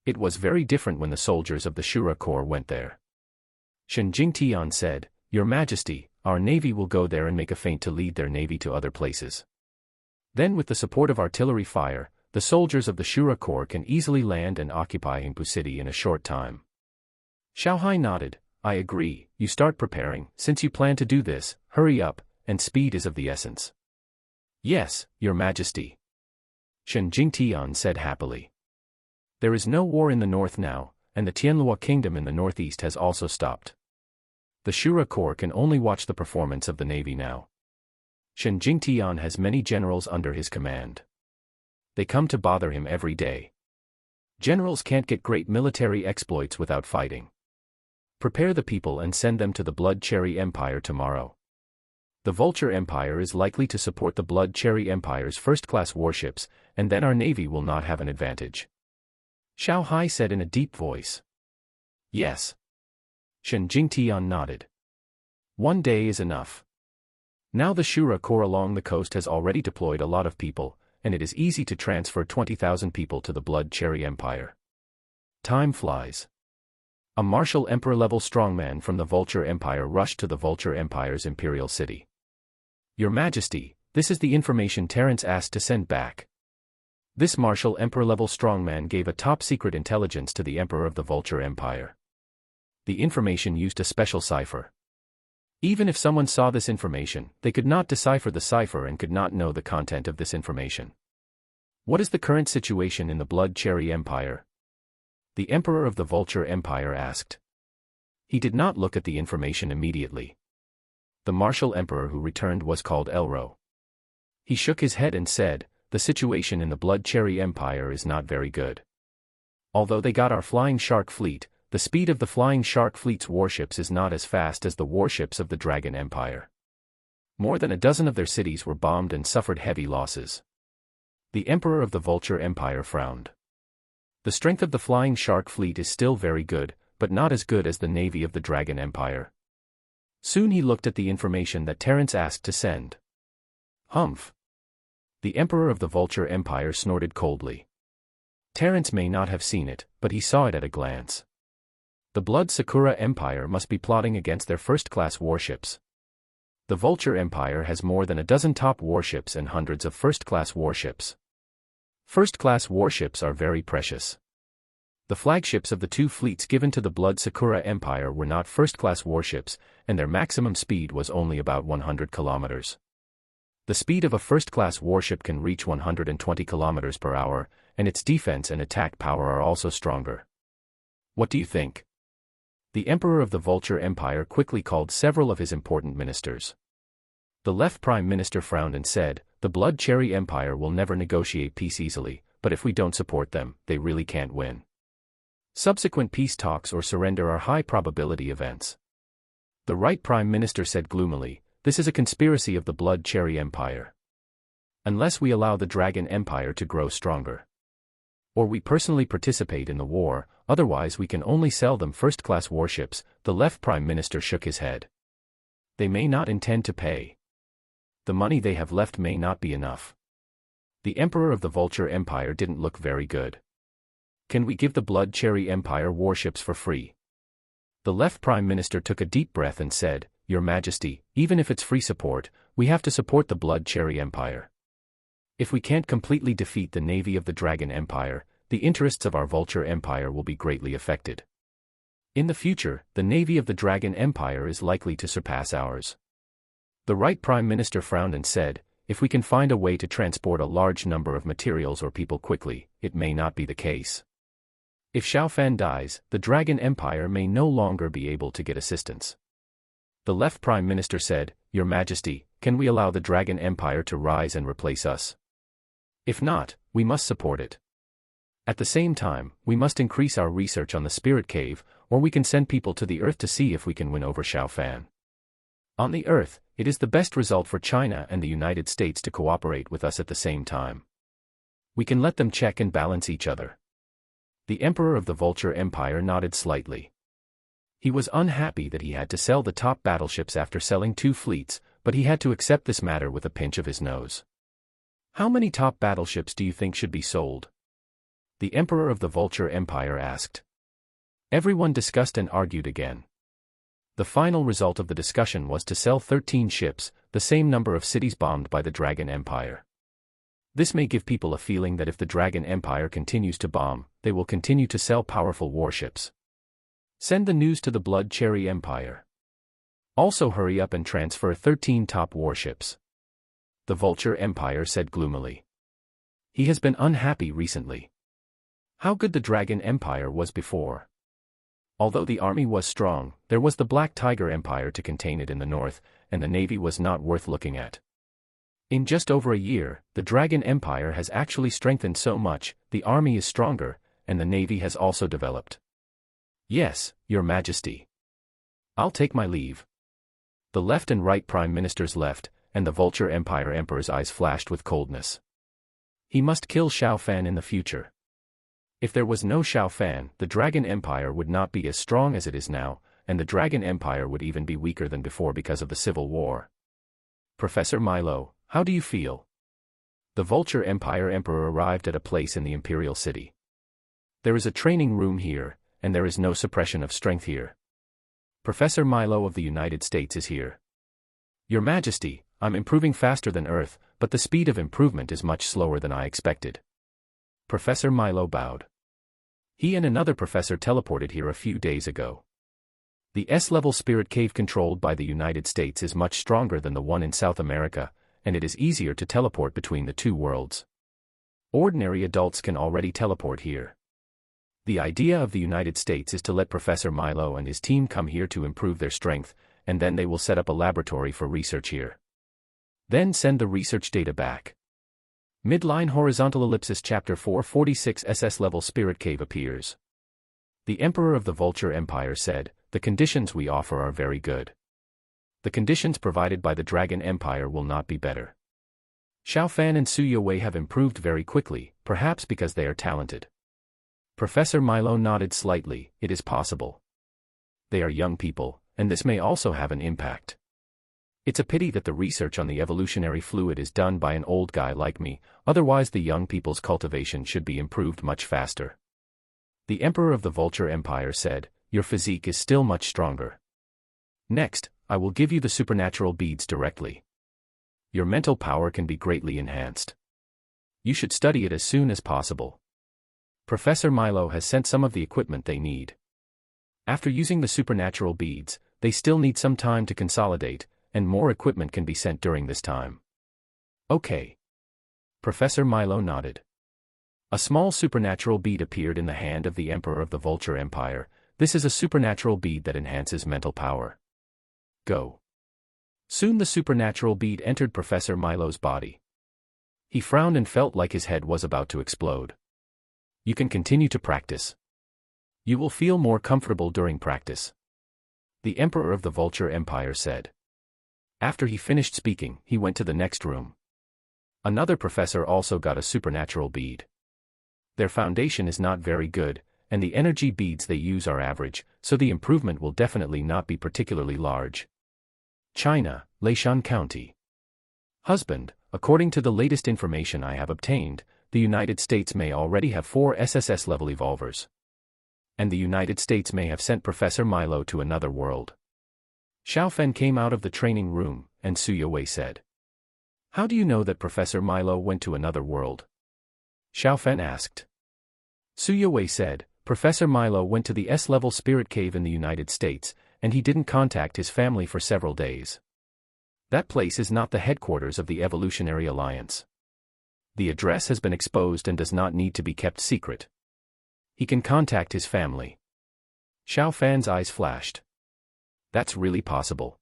It was very different when the soldiers of the Shura Corps went there. Shen Jingtian said, Your Majesty, our navy will go there and make a feint to lead their navy to other places. Then with the support of artillery fire, the soldiers of the Shura Corps can easily land and occupy Hengpu City in a short time. Xiaohai nodded, I agree, you start preparing, since you plan to do this, hurry up, and speed is of the essence. Yes, Your Majesty. Shen Jingtian said happily. There is no war in the north now, and the Tianlua Kingdom in the northeast has also stopped. The Shura Corps can only watch the performance of the navy now. Shen Jingtian has many generals under his command. They come to bother him every day. Generals can't get great military exploits without fighting. Prepare the people and send them to the Blood Cherry Empire tomorrow. The Vulture Empire is likely to support the Blood Cherry Empire's first-class warships, and then our navy will not have an advantage. Xiaohai said in a deep voice. Yes. Shen Jingtian nodded. One day is enough. Now the Shura Corps along the coast has already deployed a lot of people, and it is easy to transfer 20,000 people to the Blood Cherry Empire. Time flies. A martial emperor-level strongman from the Vulture Empire rushed to the Vulture Empire's imperial city. Your Majesty, this is the information Terence asked to send back. This martial emperor-level strongman gave a top-secret intelligence to the Emperor of the Vulture Empire. The information used a special cipher. Even if someone saw this information, they could not decipher the cipher and could not know the content of this information. What is the current situation in the Blood Cherry Empire? The Emperor of the Vulture Empire asked. He did not look at the information immediately. The martial emperor who returned was called Elro. He shook his head and said, "The situation in the Blood Cherry Empire is not very good. Although they got our Flying Shark fleet, the speed of the Flying Shark fleet's warships is not as fast as the warships of the Dragon Empire. More than a dozen of their cities were bombed and suffered heavy losses." The Emperor of the Vulture Empire frowned. The strength of the Flying Shark fleet is still very good, but not as good as the navy of the Dragon Empire. Soon he looked at the information that Terence asked to send. Humph. The Emperor of the Vulture Empire snorted coldly. Terence may not have seen it, but he saw it at a glance. The Blood Sakura Empire must be plotting against their first-class warships. The Vulture Empire has more than a dozen top warships and hundreds of first-class warships. First-class warships are very precious. The flagships of the two fleets given to the Blood Sakura Empire were not first-class warships, and their maximum speed was only about 100 kilometers. The speed of a first-class warship can reach 120 kilometers per hour, and its defense and attack power are also stronger. What do you think? The Emperor of the Vulture Empire quickly called several of his important ministers. The Left Prime Minister frowned and said, "The Blood Cherry Empire will never negotiate peace easily, but if we don't support them, they really can't win. Subsequent peace talks or surrender are high probability events." The Right Prime Minister said gloomily, "This is a conspiracy of the Blood Cherry Empire. Unless we allow the Dragon Empire to grow stronger, or we personally participate in the war, otherwise we can only sell them first-class warships." The Left Prime Minister shook his head. "They may not intend to pay. The money they have left may not be enough." The Emperor of the Vulture Empire didn't look very good. "Can we give the Blood Cherry Empire warships for free?" The Left Prime Minister took a deep breath and said, "Your Majesty, even if it's free support, we have to support the Blood Cherry Empire. If we can't completely defeat the navy of the Dragon Empire, the interests of our Vulture Empire will be greatly affected. In the future, the navy of the Dragon Empire is likely to surpass ours." The Right Prime Minister frowned and said, "If we can find a way to transport a large number of materials or people quickly, it may not be the case. If Xiao Fan dies, the Dragon Empire may no longer be able to get assistance." The Left Prime Minister said, "Your Majesty, can we allow the Dragon Empire to rise and replace us? If not, we must support it. At the same time, we must increase our research on the Spirit Cave, or we can send people to the Earth to see if we can win over Xiao Fan. On the Earth, it is the best result for China and the United States to cooperate with us at the same time. We can let them check and balance each other." The Emperor of the Vulture Empire nodded slightly. He was unhappy that he had to sell the top battleships after selling 2 fleets, but he had to accept this matter with a pinch of his nose. "How many top battleships do you think should be sold?" The Emperor of the Vulture Empire asked. Everyone discussed and argued again. The final result of the discussion was to sell 13 ships, the same number of cities bombed by the Dragon Empire. This may give people a feeling that if the Dragon Empire continues to bomb, they will continue to sell powerful warships. Send the news to the Blood Cherry Empire. Also hurry up and transfer 13 top warships. The Vulture Empire said gloomily. He has been unhappy recently. How good the Dragon Empire was before. Although the army was strong, there was the Black Tiger Empire to contain it in the north, and the navy was not worth looking at. In just over a year, the Dragon Empire has actually strengthened so much, the army is stronger, and the navy has also developed. Yes, Your Majesty. I'll take my leave. The Left and Right Prime Ministers left, and the Vulture Empire Emperor's eyes flashed with coldness. He must kill Xiao Fan in the future. If there was no Xiao Fan, the Dragon Empire would not be as strong as it is now, and the Dragon Empire would even be weaker than before because of the civil war. Professor Milo, how do you feel? The Vulture Empire Emperor arrived at a place in the Imperial City. There is a training room here, and there is no suppression of strength here. Professor Milo of the United States is here. Your Majesty, I'm improving faster than Earth, but the speed of improvement is much slower than I expected. Professor Milo bowed. He and another professor teleported here a few days ago. The S-level spirit cave controlled by the United States is much stronger than the one in South America, and it is easier to teleport between the two worlds. Ordinary adults can already teleport here. The idea of the United States is to let Professor Milo and his team come here to improve their strength, and then they will set up a laboratory for research here. Then send the research data back. Midline horizontal ellipsis chapter 446 SS-level spirit cave appears. The Emperor of the Vulture Empire said, "The conditions we offer are very good. The conditions provided by the Dragon Empire will not be better. Xiao Fan and Su Yowei have improved very quickly, perhaps because they are talented." Professor Milo nodded slightly. It is possible. They are young people, and this may also have an impact. It's a pity that the research on the evolutionary fluid is done by an old guy like me, otherwise the young people's cultivation should be improved much faster. The Emperor of the Vulture Empire said, "Your physique is still much stronger. Next, I will give you the supernatural beads directly. Your mental power can be greatly enhanced. You should study it as soon as possible." Professor Milo has sent some of the equipment they need. After using the supernatural beads, they still need some time to consolidate, and more equipment can be sent during this time. Okay. Professor Milo nodded. A small supernatural bead appeared in the hand of the Emperor of the Vulture Empire. This is a supernatural bead that enhances mental power. Go. Soon the supernatural bead entered Professor Milo's body. He frowned and felt like his head was about to explode. You can continue to practice. You will feel more comfortable during practice. The Emperor of the Vulture Empire said. After he finished speaking, he went to the next room. Another professor also got a supernatural bead. Their foundation is not very good, and the energy beads they use are average, so the improvement will definitely not be particularly large. China, Leishan County. Husband, according to the latest information I have obtained, the United States may already have 4 SSS-level evolvers. And the United States may have sent Professor Milo to another world. Xiao Fen came out of the training room, and Su Yowei said. How do you know that Professor Milo went to another world? Xiao Fen asked. Su Yowei said, Professor Milo went to the S-level spirit cave in the United States, and he didn't contact his family for several days. That place is not the headquarters of the Evolutionary Alliance. The address has been exposed and does not need to be kept secret. He can contact his family. Xiao Fan's eyes flashed. That's really possible.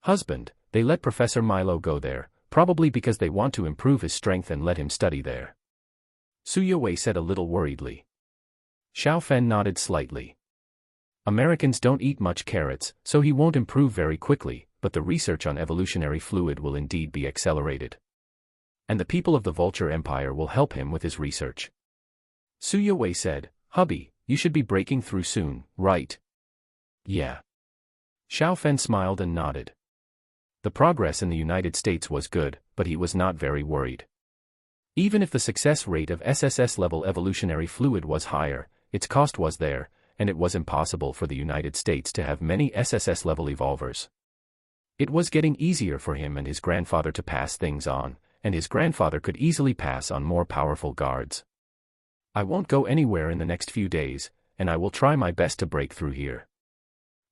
Husband, they let Professor Milo go there, probably because they want to improve his strength and let him study there. Su Yowei said a little worriedly. Xiao Fan nodded slightly. Americans don't eat much carrots, so he won't improve very quickly, but the research on evolutionary fluid will indeed be accelerated. And the people of the Vulture Empire will help him with his research. Su Yowei said, Hubby, you should be breaking through soon, right? Yeah. Xiao Fan smiled and nodded. The progress in the United States was good, but he was not very worried. Even if the success rate of SSS-level evolutionary fluid was higher, its cost was there, and it was impossible for the United States to have many SSS-level evolvers. It was getting easier for him and his grandfather to pass things on, and his grandfather could easily pass on more powerful guards. I won't go anywhere in the next few days, and I will try my best to break through here.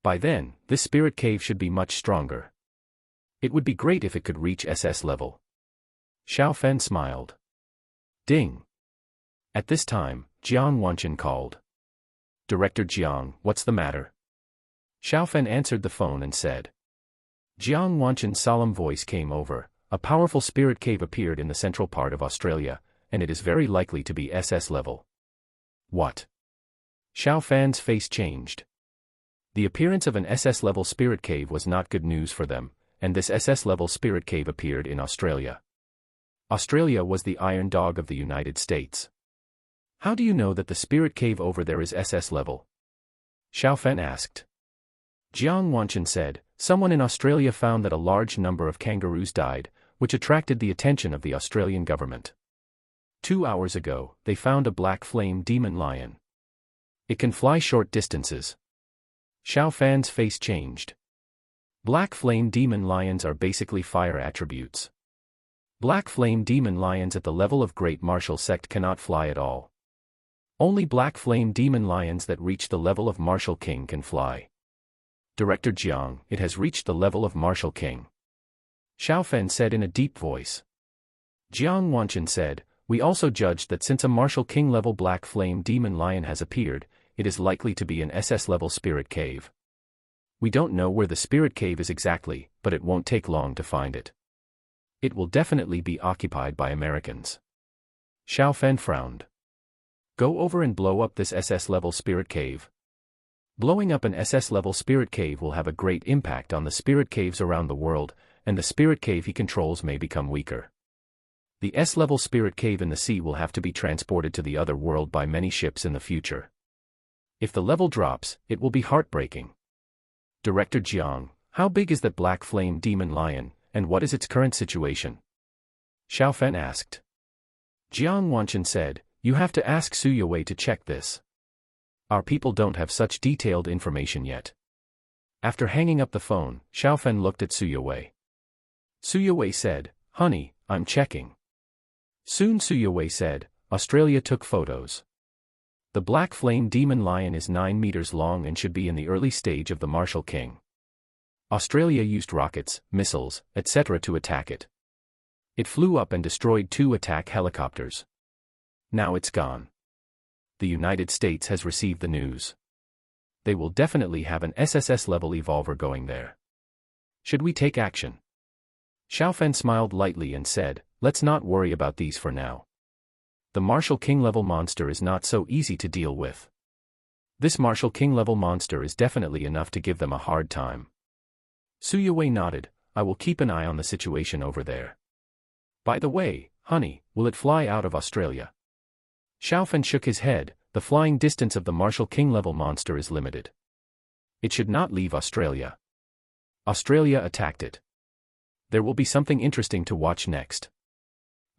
By then, this spirit cave should be much stronger. It would be great if it could reach SS level. Xiao Fen smiled. Ding. At this time, Jiang Wanchen called. Director Jiang, what's the matter? Xiao Fen answered the phone and said. Jiang Wanchen's solemn voice came over. A powerful spirit cave appeared in the central part of Australia, and it is very likely to be SS level. What? Xiao Fan's face changed. The appearance of an SS-level spirit cave was not good news for them, and this SS-level spirit cave appeared in Australia. Australia was the iron dog of the United States. How do you know that the spirit cave over there is SS level? Xiao Fan asked. Jiang Wanchen said, someone in Australia found that a large number of kangaroos died, which attracted the attention of the Australian government. 2 hours ago, they found a black flame demon lion. It can fly short distances. Xiao Fan's face changed. Black flame demon lions are basically fire attributes. Black flame demon lions at the level of Great Martial Sect cannot fly at all. Only black flame demon lions that reach the level of Martial King can fly. Director Jiang, it has reached the level of Martial King. Xiao Fen said in a deep voice. Jiang Wanchen said, we also judged that since a Martial King level Black Flame Demon Lion has appeared, it is likely to be an SS level Spirit Cave. We don't know where the Spirit Cave is exactly, but it won't take long to find it. It will definitely be occupied by Americans. Xiao Fen frowned. Go over and blow up this SS level Spirit Cave. Blowing up an SS level Spirit Cave will have a great impact on the Spirit Caves around the world, and the Spirit Cave he controls may become weaker. The S-level Spirit Cave in the sea will have to be transported to the other world by many ships in the future. If the level drops, it will be heartbreaking. Director Jiang, how big is that Black Flame Demon Lion, and what is its current situation? Xiao Fen asked. Jiang Wanchen said, you have to ask Su Yue to check this. Our people don't have such detailed information yet. After hanging up the phone, Xiao Fen looked at Su Yue. Su Yue said, honey, I'm checking. Soon Su Yue said, Australia took photos. The Black Flame Demon Lion is 9 meters long and should be in the early stage of the Martial King. Australia used rockets, missiles, etc. to attack it. It flew up and destroyed 2 attack helicopters. Now it's gone. The United States has received the news. They will definitely have an SSS-level evolver going there. Should we take action? Xiao Fen smiled lightly and said, let's not worry about these for now. The Martial King-level monster is not so easy to deal with. This Martial King-level monster is definitely enough to give them a hard time. Su Yue nodded, I will keep an eye on the situation over there. By the way, honey, will it fly out of Australia? Xiao Fen shook his head, the flying distance of the Martial King-level monster is limited. It should not leave Australia. Australia attacked it. There will be something interesting to watch next.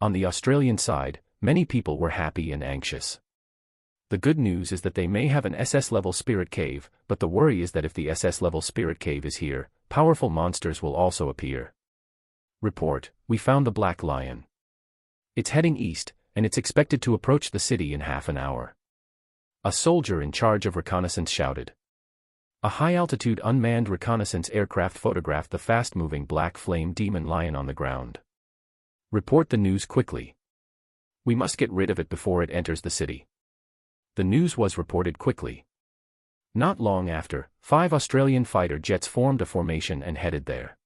On the Australian side, many people were happy and anxious. The good news is that they may have an SS-level Spirit Cave, but the worry is that if the SS-level Spirit Cave is here, powerful monsters will also appear. Report, we found the Black Lion. It's heading east, and it's expected to approach the city in half an hour. A soldier in charge of reconnaissance shouted. A high-altitude unmanned reconnaissance aircraft photographed the fast-moving Black Flame Demon Lion on the ground. Report the news quickly. We must get rid of it before it enters the city. The news was reported quickly. Not long after, 5 Australian fighter jets formed a formation and headed there.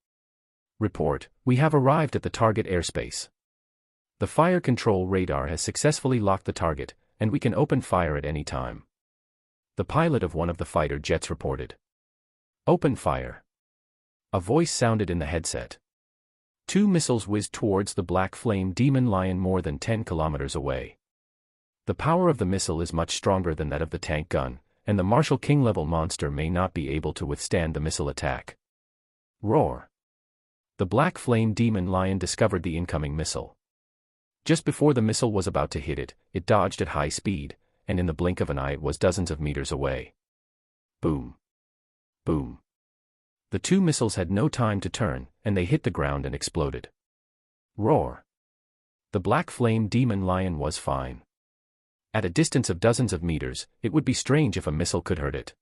Report, we have arrived at the target airspace. The fire control radar has successfully locked the target, and we can open fire at any time. The pilot of one of the fighter jets reported. Open fire. A voice sounded in the headset. 2 missiles whizzed towards the Black Flame Demon Lion more than 10 kilometers away. The power of the missile is much stronger than that of the tank gun, and the Martial King-level monster may not be able to withstand the missile attack. Roar. The Black Flame Demon Lion discovered the incoming missile. Just before the missile was about to hit it, it dodged at high speed, and in the blink of an eye it was dozens of meters away. Boom. Boom. The 2 missiles had no time to turn, and they hit the ground and exploded. Roar. The Black Flame Demon Lion was fine. At a distance of dozens of meters, it would be strange if a missile could hurt it.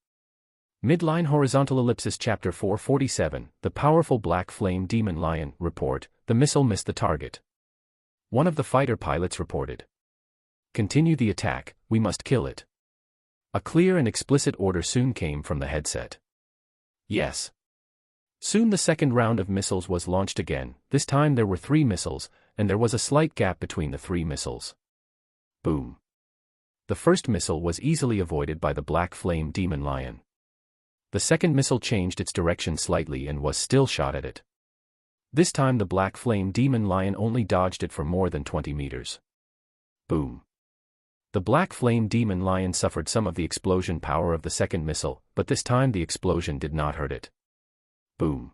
Midline horizontal ellipsis chapter 447, the powerful Black Flame Demon Lion, report, the missile missed the target. One of the fighter pilots reported. Continue the attack, we must kill it. A clear and explicit order soon came from the headset. Yes. Soon the second round of missiles was launched again, this time there were 3 missiles, and there was a slight gap between the 3 missiles. Boom. The first missile was easily avoided by the Black Flame Demon Lion. The second missile changed its direction slightly and was still shot at it. This time the Black Flame Demon Lion only dodged it for more than 20 meters. Boom. The Black Flame Demon Lion suffered some of the explosion power of the second missile, but this time the explosion did not hurt it. Boom.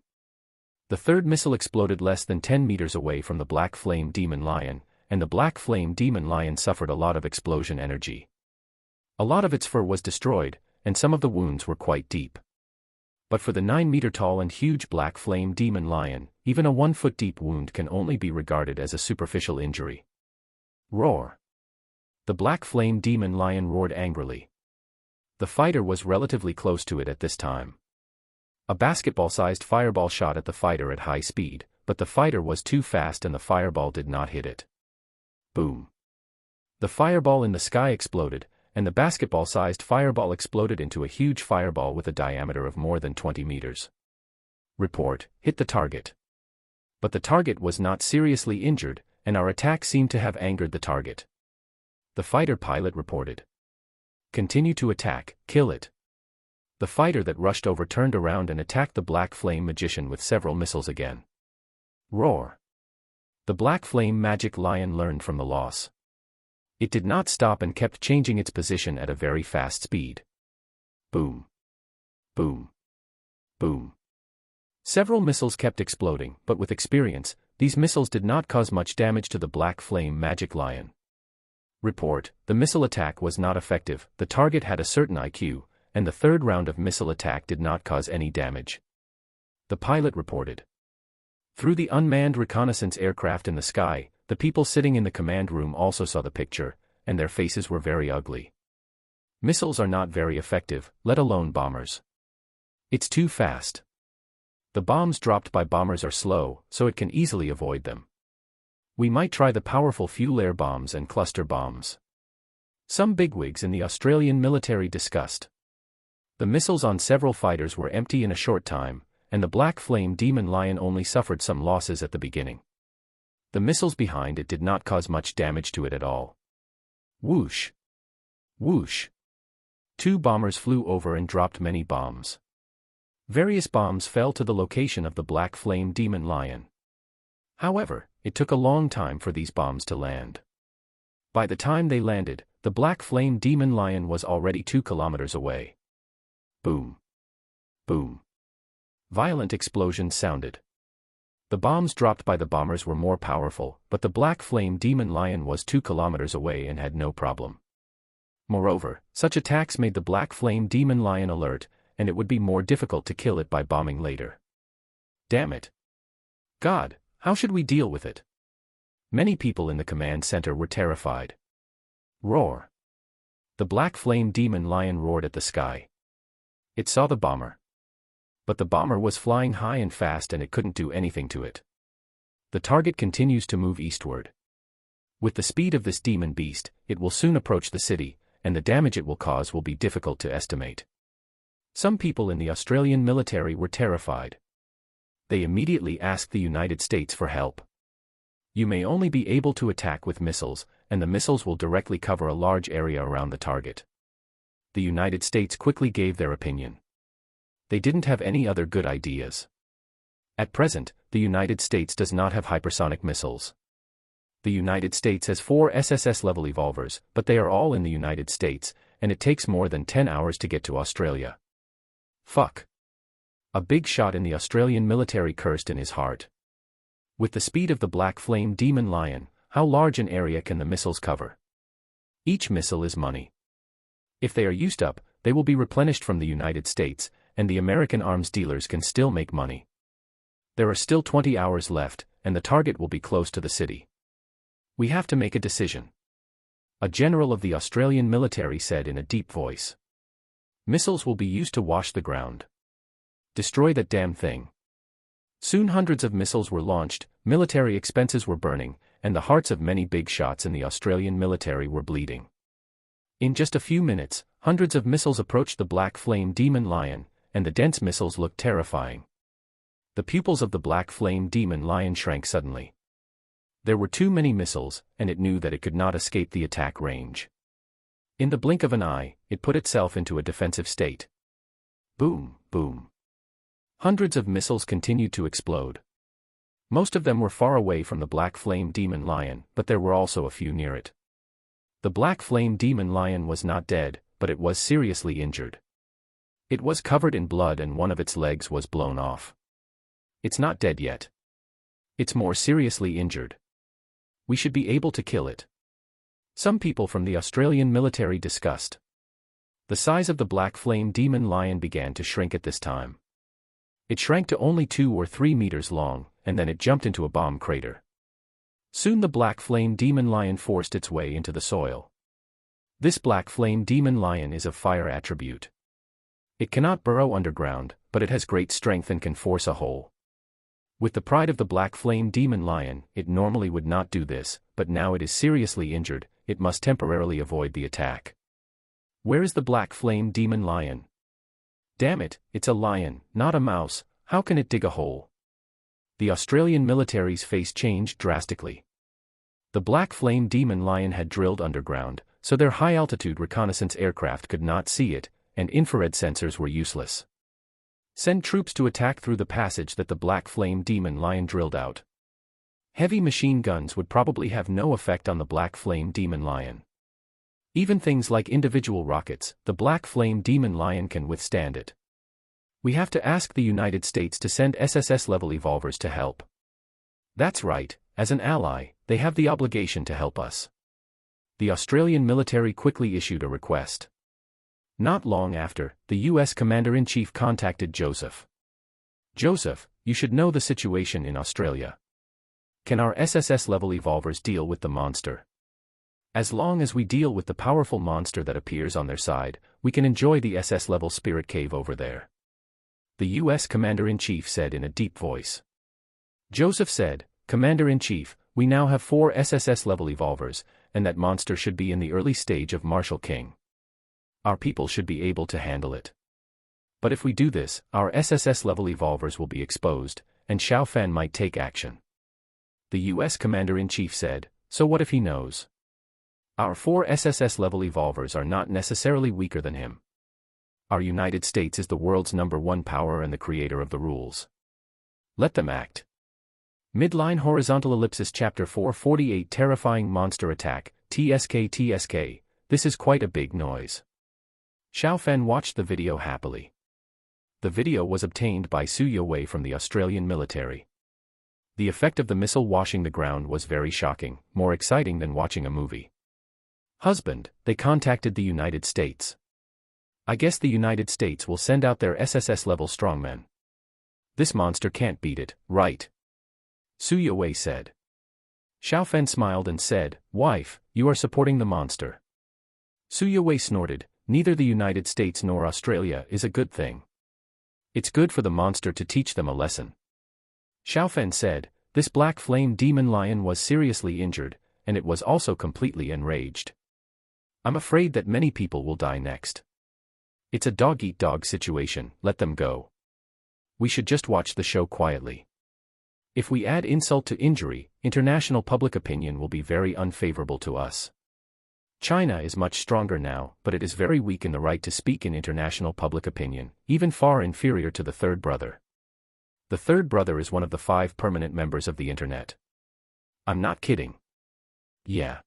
The third missile exploded less than 10 meters away from the Black Flame Demon Lion, and the Black Flame Demon Lion suffered a lot of explosion energy. A lot of its fur was destroyed, and some of the wounds were quite deep. But for the 9-meter-tall and huge Black Flame Demon Lion, even a 1-foot-deep wound can only be regarded as a superficial injury. Roar. The Black Flame Demon Lion roared angrily. The fighter was relatively close to it at this time. A basketball-sized fireball shot at the fighter at high speed, but the fighter was too fast and the fireball did not hit it. Boom. The fireball in the sky exploded, and the basketball-sized fireball exploded into a huge fireball with a diameter of more than 20 meters. Report, hit the target. But the target was not seriously injured, and our attack seemed to have angered the target. The fighter pilot reported. Continue to attack, kill it. The fighter that rushed over turned around and attacked the Black Flame Magician with several missiles again. Roar. The Black Flame Magic Lion learned from the loss. It did not stop and kept changing its position at a very fast speed. Boom. Boom. Boom. Several missiles kept exploding, but with experience, these missiles did not cause much damage to the Black Flame Magic Lion. Report, the missile attack was not effective, the target had a certain IQ, and the third round of missile attack did not cause any damage. The pilot reported. Through the unmanned reconnaissance aircraft in the sky, the people sitting in the command room also saw the picture, and their faces were very ugly. Missiles are not very effective, let alone bombers. It's too fast. The bombs dropped by bombers are slow, so it can easily avoid them. We might try the powerful fuel-air bombs and cluster bombs. Some bigwigs in the Australian military discussed. The missiles on several fighters were empty in a short time, and the Black Flame Demon Lion only suffered some losses at the beginning. The missiles behind it did not cause much damage to it at all. Whoosh! Whoosh! 2 bombers flew over and dropped many bombs. Various bombs fell to the location of the Black Flame Demon Lion. However, it took a long time for these bombs to land. By the time they landed, the Black Flame Demon Lion was already 2 kilometers away. Boom. Boom. Violent explosions sounded. The bombs dropped by the bombers were more powerful, but the Black Flame Demon Lion was 2 kilometers away and had no problem. Moreover, such attacks made the Black Flame Demon Lion alert, and it would be more difficult to kill it by bombing later. Damn it. God, how should we deal with it? Many people in the command center were terrified. Roar. The Black Flame Demon Lion roared at the sky. It saw the bomber. But the bomber was flying high and fast and it couldn't do anything to it. The target continues to move eastward. With the speed of this demon beast, it will soon approach the city, and the damage it will cause will be difficult to estimate. Some people in the Australian military were terrified. They immediately asked the United States for help. You may only be able to attack with missiles, and the missiles will directly cover a large area around the target. The United States quickly gave their opinion. They didn't have any other good ideas. At present, the United States does not have hypersonic missiles. The United States has 4 SSS-level evolvers, but they are all in the United States, and it takes more than 10 hours to get to Australia. Fuck. A big shot in the Australian military cursed in his heart. With the speed of the Black Flame Demon Lion, how large an area can the missiles cover? Each missile is money. If they are used up, they will be replenished from the United States, and the American arms dealers can still make money. There are still 20 hours left, and the target will be close to the city. We have to make a decision. A general of the Australian military said in a deep voice. Missiles will be used to wash the ground. Destroy that damn thing. Soon hundreds of missiles were launched, military expenses were burning, and the hearts of many big shots in the Australian military were bleeding. In just a few minutes, hundreds of missiles approached the Black Flame Demon Lion, and the dense missiles looked terrifying. The pupils of the Black Flame Demon Lion shrank suddenly. There were too many missiles, and it knew that it could not escape the attack range. In the blink of an eye, it put itself into a defensive state. Boom, boom. Hundreds of missiles continued to explode. Most of them were far away from the Black Flame Demon Lion, but there were also a few near it. The Black Flame Demon Lion was not dead, but it was seriously injured. It was covered in blood and one of its legs was blown off. It's not dead yet. It's more seriously injured. We should be able to kill it. Some people from the Australian military discussed. The size of the Black Flame Demon Lion began to shrink at this time. It shrank to only 2 or 3 meters long, and then it jumped into a bomb crater. Soon the Black Flame Demon Lion forced its way into the soil. This Black Flame Demon Lion is of fire attribute. It cannot burrow underground, but it has great strength and can force a hole. With the pride of the black flame demon lion, it normally would not do this, but now it is seriously injured, it must temporarily avoid the attack. Where is the black flame demon lion? Damn it, it's a lion, not a mouse, how can it dig a hole? The Australian military's face changed drastically. The black flame demon lion had drilled underground, so their high-altitude reconnaissance aircraft could not see it, and infrared sensors were useless. Send troops to attack through the passage that the black flame demon lion drilled out. Heavy machine guns would probably have no effect on the black flame demon lion. Even things like individual rockets, the black flame demon lion can withstand it. We have to ask the United States to send SSS-level evolvers to help. That's right, as an ally, they have the obligation to help us. The Australian military quickly issued a request. Not long after, the U.S. Commander-in-Chief contacted Joseph. Joseph, you should know the situation in Australia. Can our SSS-level evolvers deal with the monster? As long as we deal with the powerful monster that appears on their side, we can enjoy the SS-level spirit cave over there. The U.S. Commander-in-Chief said in a deep voice. Joseph said, Commander-in-Chief, we now have 4 SSS-level evolvers, and that monster should be in the early stage of Martial King. Our people should be able to handle it. But if we do this, our SSS-level evolvers will be exposed, and Xiao Fan might take action. The U.S. Commander-in-Chief said, so what if he knows? Our 4 SSS-level evolvers are not necessarily weaker than him. Our United States is the world's #1 power and the creator of the rules. Let them act. Midline Horizontal Ellipsis Chapter 448 Terrifying Monster Attack, TSK. This is quite a big noise. Xiao Fan watched the video happily. The video was obtained by Su Yowei from the Australian military. The effect of the missile washing the ground was very shocking, more exciting than watching a movie. Husband, they contacted the United States. I guess the United States will send out their SSS-level strongmen. This monster can't beat it, right? Su Yowei said. Xiao Fan smiled and said, wife, you are supporting the monster. Su Yowei snorted, neither the United States nor Australia is a good thing. It's good for the monster to teach them a lesson. Xiao Fan said, this black flame demon lion was seriously injured, and it was also completely enraged. I'm afraid that many people will die next. It's a dog-eat-dog situation, let them go. We should just watch the show quietly. If we add insult to injury, international public opinion will be very unfavorable to us. China is much stronger now, but it is very weak in the right to speak in international public opinion, even far inferior to the third brother. The third brother is one of the 5 permanent members of the internet. I'm not kidding. Yeah.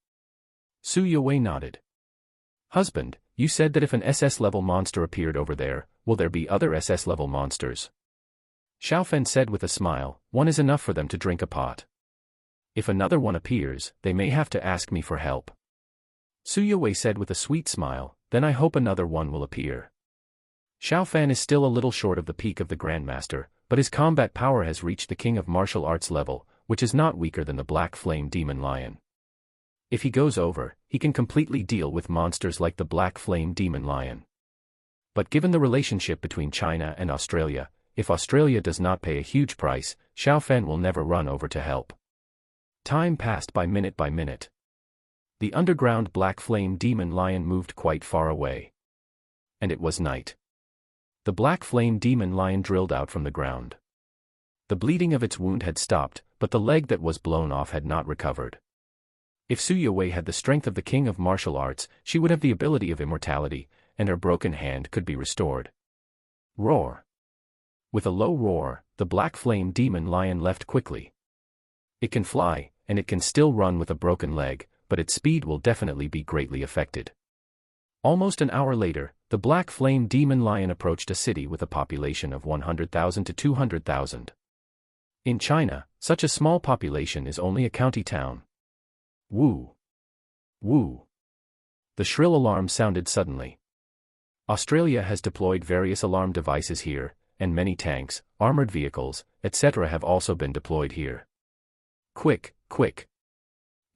Su Yowei nodded. Husband, you said that if an SS-level monster appeared over there, will there be other SS-level monsters? Xiao Fan said with a smile, one is enough for them to drink a pot. If another one appears, they may have to ask me for help. Su Yowei said with a sweet smile, then I hope another one will appear. Xiao Fan is still a little short of the peak of the Grandmaster, but his combat power has reached the King of Martial Arts level, which is not weaker than the Black Flame Demon Lion. If he goes over, he can completely deal with monsters like the Black Flame Demon Lion. But given the relationship between China and Australia, if Australia does not pay a huge price, Xiao Fan will never run over to help. Time passed by minute. The underground Black Flame Demon Lion moved quite far away. And it was night. The Black Flame Demon Lion drilled out from the ground. The bleeding of its wound had stopped, but the leg that was blown off had not recovered. If Su Yowei had the strength of the King of Martial Arts, she would have the ability of immortality, and her broken hand could be restored. Roar. With a low roar, the Black Flame Demon Lion left quickly. It can fly, and it can still run with a broken leg, but its speed will definitely be greatly affected. Almost an hour later, the Black Flame Demon Lion approached a city with a population of 100,000 to 200,000. In China, such a small population is only a county town. Woo! Woo! The shrill alarm sounded suddenly. Australia has deployed various alarm devices here, and many tanks, armored vehicles, etc. have also been deployed here. Quick, quick!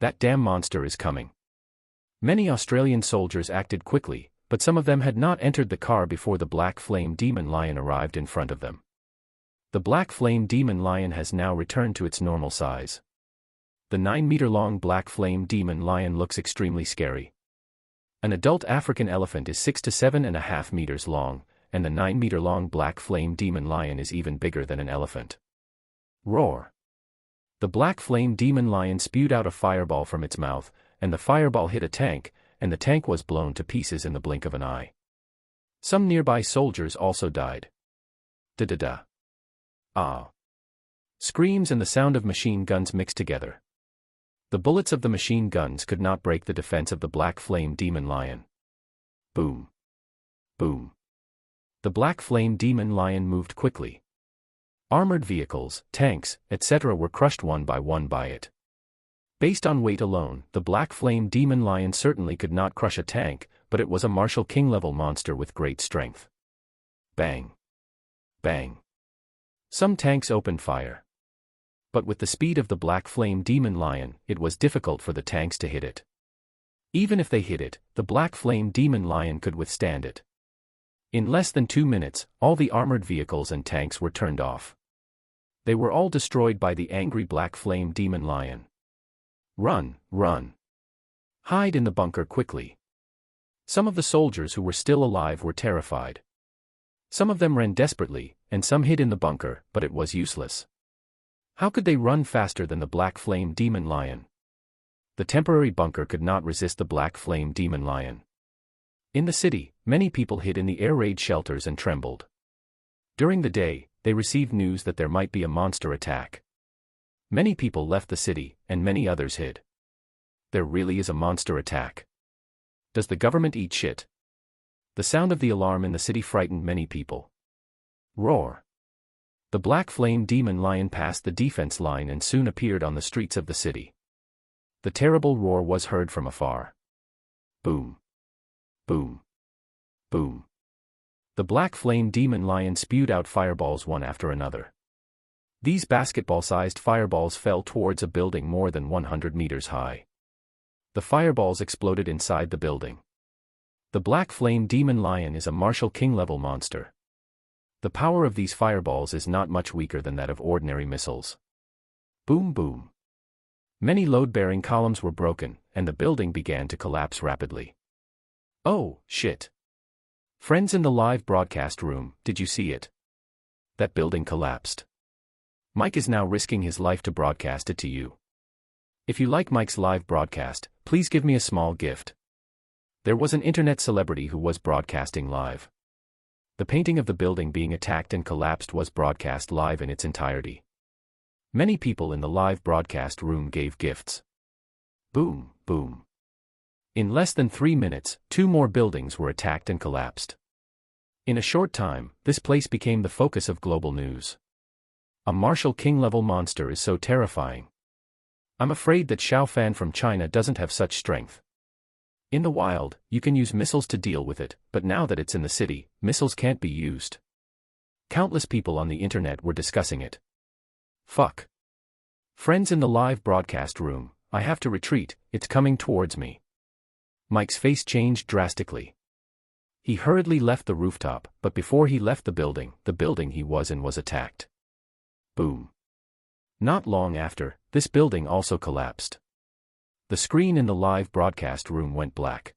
That damn monster is coming. Many Australian soldiers acted quickly, But some of them had not entered the car before the black flame demon lion arrived in front of them. The black flame demon lion has now returned to its normal size. The 9-meter-long black flame demon lion looks extremely scary. An adult African elephant is 6 to 7.5 meters long, and the 9-meter-long black flame demon lion is even bigger than an elephant. Roar! The black flame demon lion spewed out a fireball from its mouth, and the fireball hit a tank, and the tank was blown to pieces in the blink of an eye. Some nearby soldiers also died. Da-da-da. Ah. Screams and the sound of machine guns mixed together. The bullets of the machine guns could not break the defense of the black flame demon lion. Boom. Boom. The black flame demon lion moved quickly. Armored vehicles, tanks, etc. were crushed one by it. Based on weight alone, the black flame demon lion certainly could not crush a tank, but it was a Marshall King-level monster with great strength. Bang. Bang. Some tanks opened fire. But with the speed of the black flame demon lion, it was difficult for the tanks to hit it. Even if they hit it, the black flame demon lion could withstand it. In less than 2 minutes, all the armored vehicles and tanks were turned off. They were all destroyed by the angry black flame demon lion. Run, run. Hide in the bunker quickly. Some of the soldiers who were still alive were terrified. Some of them ran desperately, and some hid in the bunker, but it was useless. How could they run faster than the black flame demon lion? The temporary bunker could not resist the black flame demon lion. In the city, many people hid in the air raid shelters and trembled. During the day, they received news that there might be a monster attack. Many people left the city, and many others hid. There really is a monster attack. Does the government eat shit? The sound of the alarm in the city frightened many people. Roar. The black flame demon lion passed the defense line and soon appeared on the streets of the city. The terrible roar was heard from afar. Boom. Boom. Boom. The black flame demon lion spewed out fireballs one after another. These basketball-sized fireballs fell towards a building more than 100 meters high. The fireballs exploded inside the building. The black flame demon lion is a Marshall King-level monster. The power of these fireballs is not much weaker than that of ordinary missiles. Boom boom. Many load-bearing columns were broken, and the building began to collapse rapidly. Oh, shit. Friends in the live broadcast room, did you see it? That building collapsed. Mike is now risking his life to broadcast it to you. If you like Mike's live broadcast, please give me a small gift. There was an internet celebrity who was broadcasting live. The painting of the building being attacked and collapsed was broadcast live in its entirety. Many people in the live broadcast room gave gifts. Boom, boom. In less than 3 minutes, 2 more buildings were attacked and collapsed. In a short time, this place became the focus of global news. A Marshall King-level monster is so terrifying. I'm afraid that Xiao Fan from China doesn't have such strength. In the wild, you can use missiles to deal with it, but now that it's in the city, missiles can't be used. Countless people on the internet were discussing it. Fuck. Friends in the live broadcast room, I have to retreat, it's coming towards me. Mike's face changed drastically. He hurriedly left the rooftop, but before he left the building he was in was attacked. Boom. Not long after, this building also collapsed. The screen in the live broadcast room went black.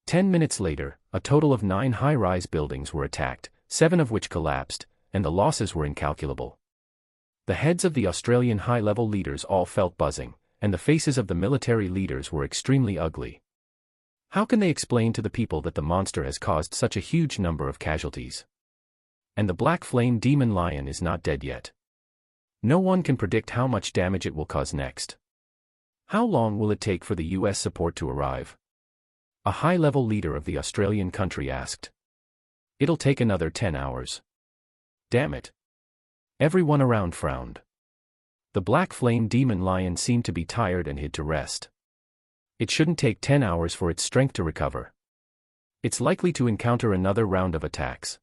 10 minutes later, a total of 9 high-rise buildings were attacked, 7 of which collapsed, and the losses were incalculable. The heads of the Australian high-level leaders all felt buzzing, and the faces of the military leaders were extremely ugly. How can they explain to the people that the monster has caused such a huge number of casualties? And the black flame demon lion is not dead yet. No one can predict how much damage it will cause next. How long will it take for the US support to arrive? A high-level leader of the Australian country asked. It'll take another 10 hours. Damn it. Everyone around frowned. The black flame demon lion seemed to be tired and hid to rest. It shouldn't take 10 hours for its strength to recover. It's likely to encounter another round of attacks.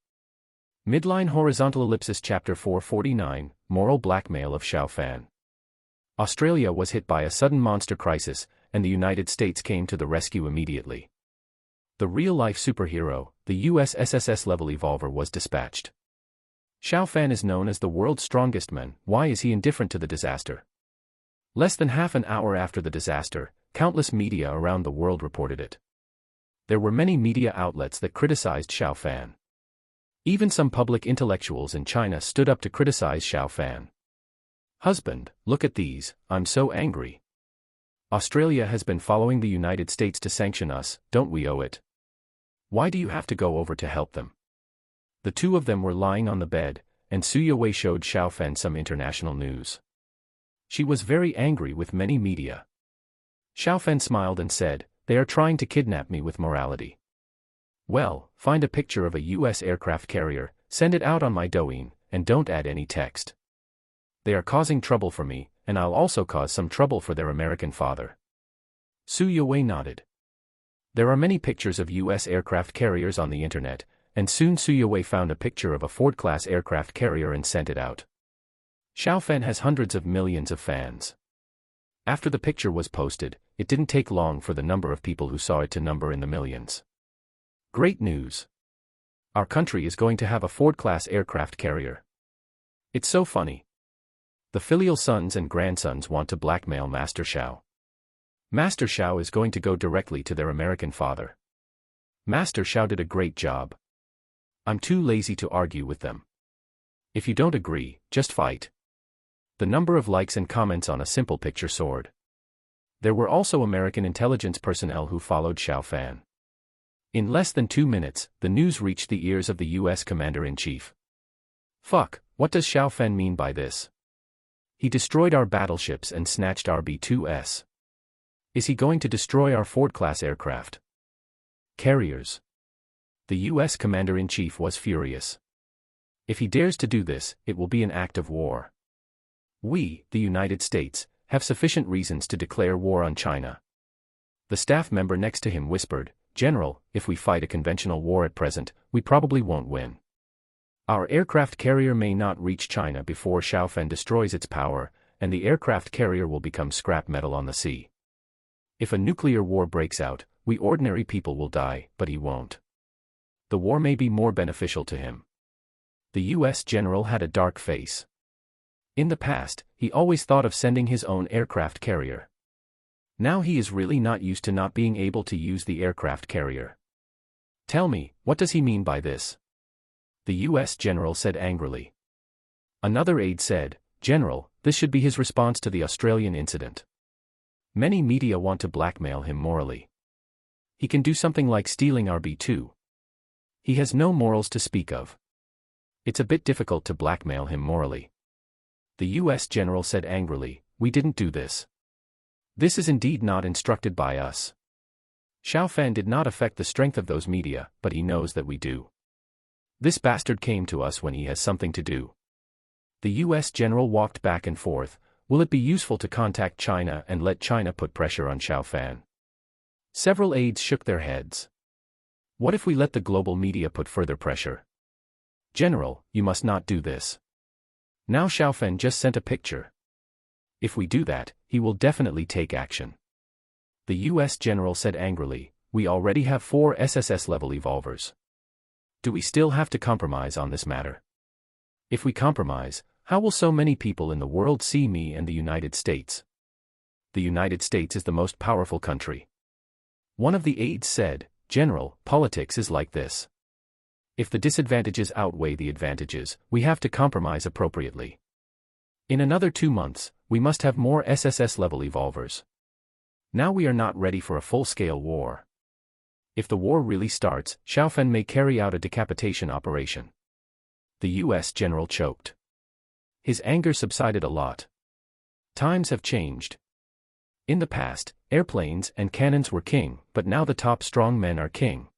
Midline horizontal ellipsis chapter 449, Moral blackmail of Xiao Fan. Australia was hit by a sudden monster crisis, and the United States came to the rescue immediately. The real-life superhero, the USSS level evolver, was dispatched. Xiao Fan is known as the world's strongest man. Why is he indifferent to the disaster? Less than half an hour after the disaster, countless media around the world reported it. There were many media outlets that criticized Xiao Fan. Even some public intellectuals in China stood up to criticize Xiao Fan. Husband, look at these, I'm so angry. Australia has been following the United States to sanction us, don't we owe it? Why do you have to go over to help them? The two of them were lying on the bed, and Su Yowei showed Xiao Fan some international news. She was very angry with many media. Xiao Fan smiled and said, they are trying to kidnap me with morality. Well, find a picture of a US aircraft carrier, send it out on my Douyin, and don't add any text. They are causing trouble for me, and I'll also cause some trouble for their American father. Su Yowei nodded. There are many pictures of US aircraft carriers on the internet, and soon Su Yowei found a picture of a Ford-class aircraft carrier and sent it out. Xiao Fan has hundreds of millions of fans. After the picture was posted, it didn't take long for the number of people who saw it to number in the millions. Great news! Our country is going to have a Ford-class aircraft carrier. It's so funny. The filial sons and grandsons want to blackmail Master Xiao. Master Xiao is going to go directly to their American father. Master Xiao did a great job. I'm too lazy to argue with them. If you don't agree, just fight. The number of likes and comments on a simple picture soared. There were also American intelligence personnel who followed Xiao Fan. In less than 2 minutes, the news reached the ears of the US Commander-in-Chief. Fuck, what does Xiao Fan mean by this? He destroyed our battleships and snatched our B-2s. Is he going to destroy our Ford-class aircraft carriers? The US Commander-in-Chief was furious. If he dares to do this, it will be an act of war. We, the United States, have sufficient reasons to declare war on China. The staff member next to him whispered, General, if we fight a conventional war at present, we probably won't win. Our aircraft carrier may not reach China before Xiao Fan destroys its power, and the aircraft carrier will become scrap metal on the sea. If a nuclear war breaks out, we ordinary people will die, but he won't. The war may be more beneficial to him. The US general had a dark face. In the past, he always thought of sending his own aircraft carrier. Now he is really not used to not being able to use the aircraft carrier. Tell me, what does he mean by this? The US general said angrily. Another aide said, General, this should be his response to the Australian incident. Many media want to blackmail him morally. He can do something like stealing our B-2. He has no morals to speak of. It's a bit difficult to blackmail him morally. The US general said angrily, we didn't do this. This is indeed not instructed by us. Xiao Fan did not affect the strength of those media, but he knows that we do. This bastard came to us when he has something to do. The US general walked back and forth. Will it be useful to contact China and let China put pressure on Xiao Fan? Several aides shook their heads. What if we let the global media put further pressure? General, you must not do this. Now Xiao Fan just sent a picture. If we do that, he will definitely take action. The US general said angrily, we already have 4 SSS-level evolvers. Do we still have to compromise on this matter? If we compromise, how will so many people in the world see me and the United States? The United States is the most powerful country. One of the aides said, General, politics is like this. If the disadvantages outweigh the advantages, we have to compromise appropriately. In another 2 months, we must have more SSS-level evolvers. Now we are not ready for a full-scale war. If the war really starts, Xiao Fan may carry out a decapitation operation. The US general choked. His anger subsided a lot. Times have changed. In the past, airplanes and cannons were king, but now the top strong men are king.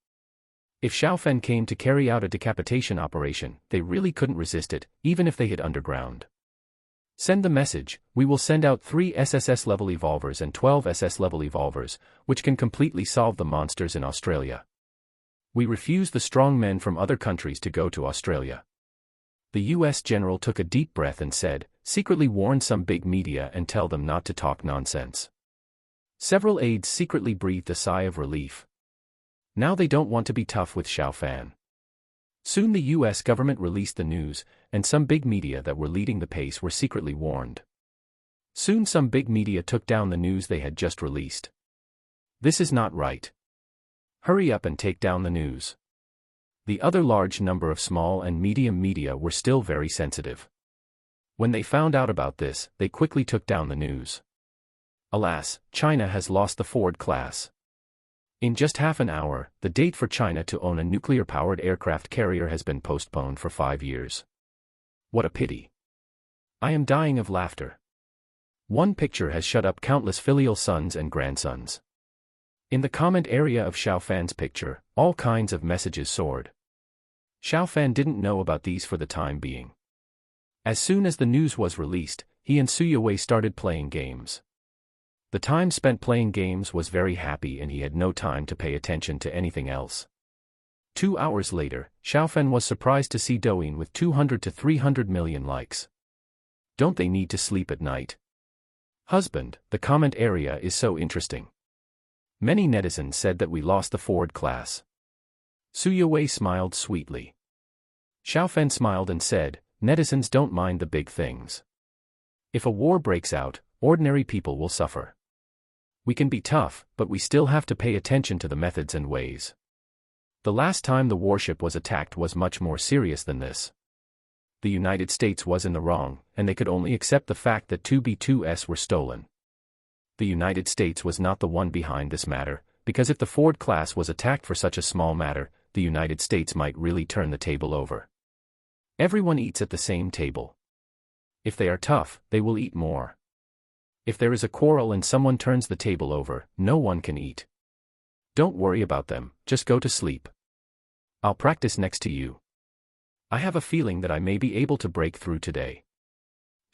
If Xiao Fan came to carry out a decapitation operation, they really couldn't resist it, even if they hid underground. Send the message, we will send out 3 SSS-level evolvers and 12 SS-level evolvers, which can completely solve the monsters in Australia. We refuse the strong men from other countries to go to Australia. The US general took a deep breath and said, secretly warn some big media and tell them not to talk nonsense. Several aides secretly breathed a sigh of relief. Now they don't want to be tough with Xiao Fan. Soon the US government released the news, and some big media that were leading the pace were secretly warned. Soon some big media took down the news they had just released. This is not right. Hurry up and take down the news. The other large number of small and medium media were still very sensitive. When they found out about this, they quickly took down the news. Alas, China has lost the Ford class. In just half an hour, the date for China to own a nuclear-powered aircraft carrier has been postponed for 5 years. What a pity. I am dying of laughter. One picture has shut up countless filial sons and grandsons. In the comment area of Xiao Fan's picture, all kinds of messages soared. Xiao Fan didn't know about these for the time being. As soon as the news was released, he and Su Yue started playing games. The time spent playing games was very happy and he had no time to pay attention to anything else. 2 hours later, Xiao Fan was surprised to see Douyin with 200 to 300 million likes. Don't they need to sleep at night? Husband, the comment area is so interesting. Many netizens said that we lost the Ford class. Su Yue smiled sweetly. Xiao Fan smiled and said, netizens don't mind the big things. If a war breaks out, ordinary people will suffer. We can be tough, but we still have to pay attention to the methods and ways. The last time the warship was attacked was much more serious than this. The United States was in the wrong, and they could only accept the fact that 2 B-2s were stolen. The United States was not the one behind this matter, because if the Ford class was attacked for such a small matter, the United States might really turn the table over. Everyone eats at the same table. If they are tough, they will eat more. If there is a quarrel and someone turns the table over, no one can eat. Don't worry about them, just go to sleep. I'll practice next to you. I have a feeling that I may be able to break through today.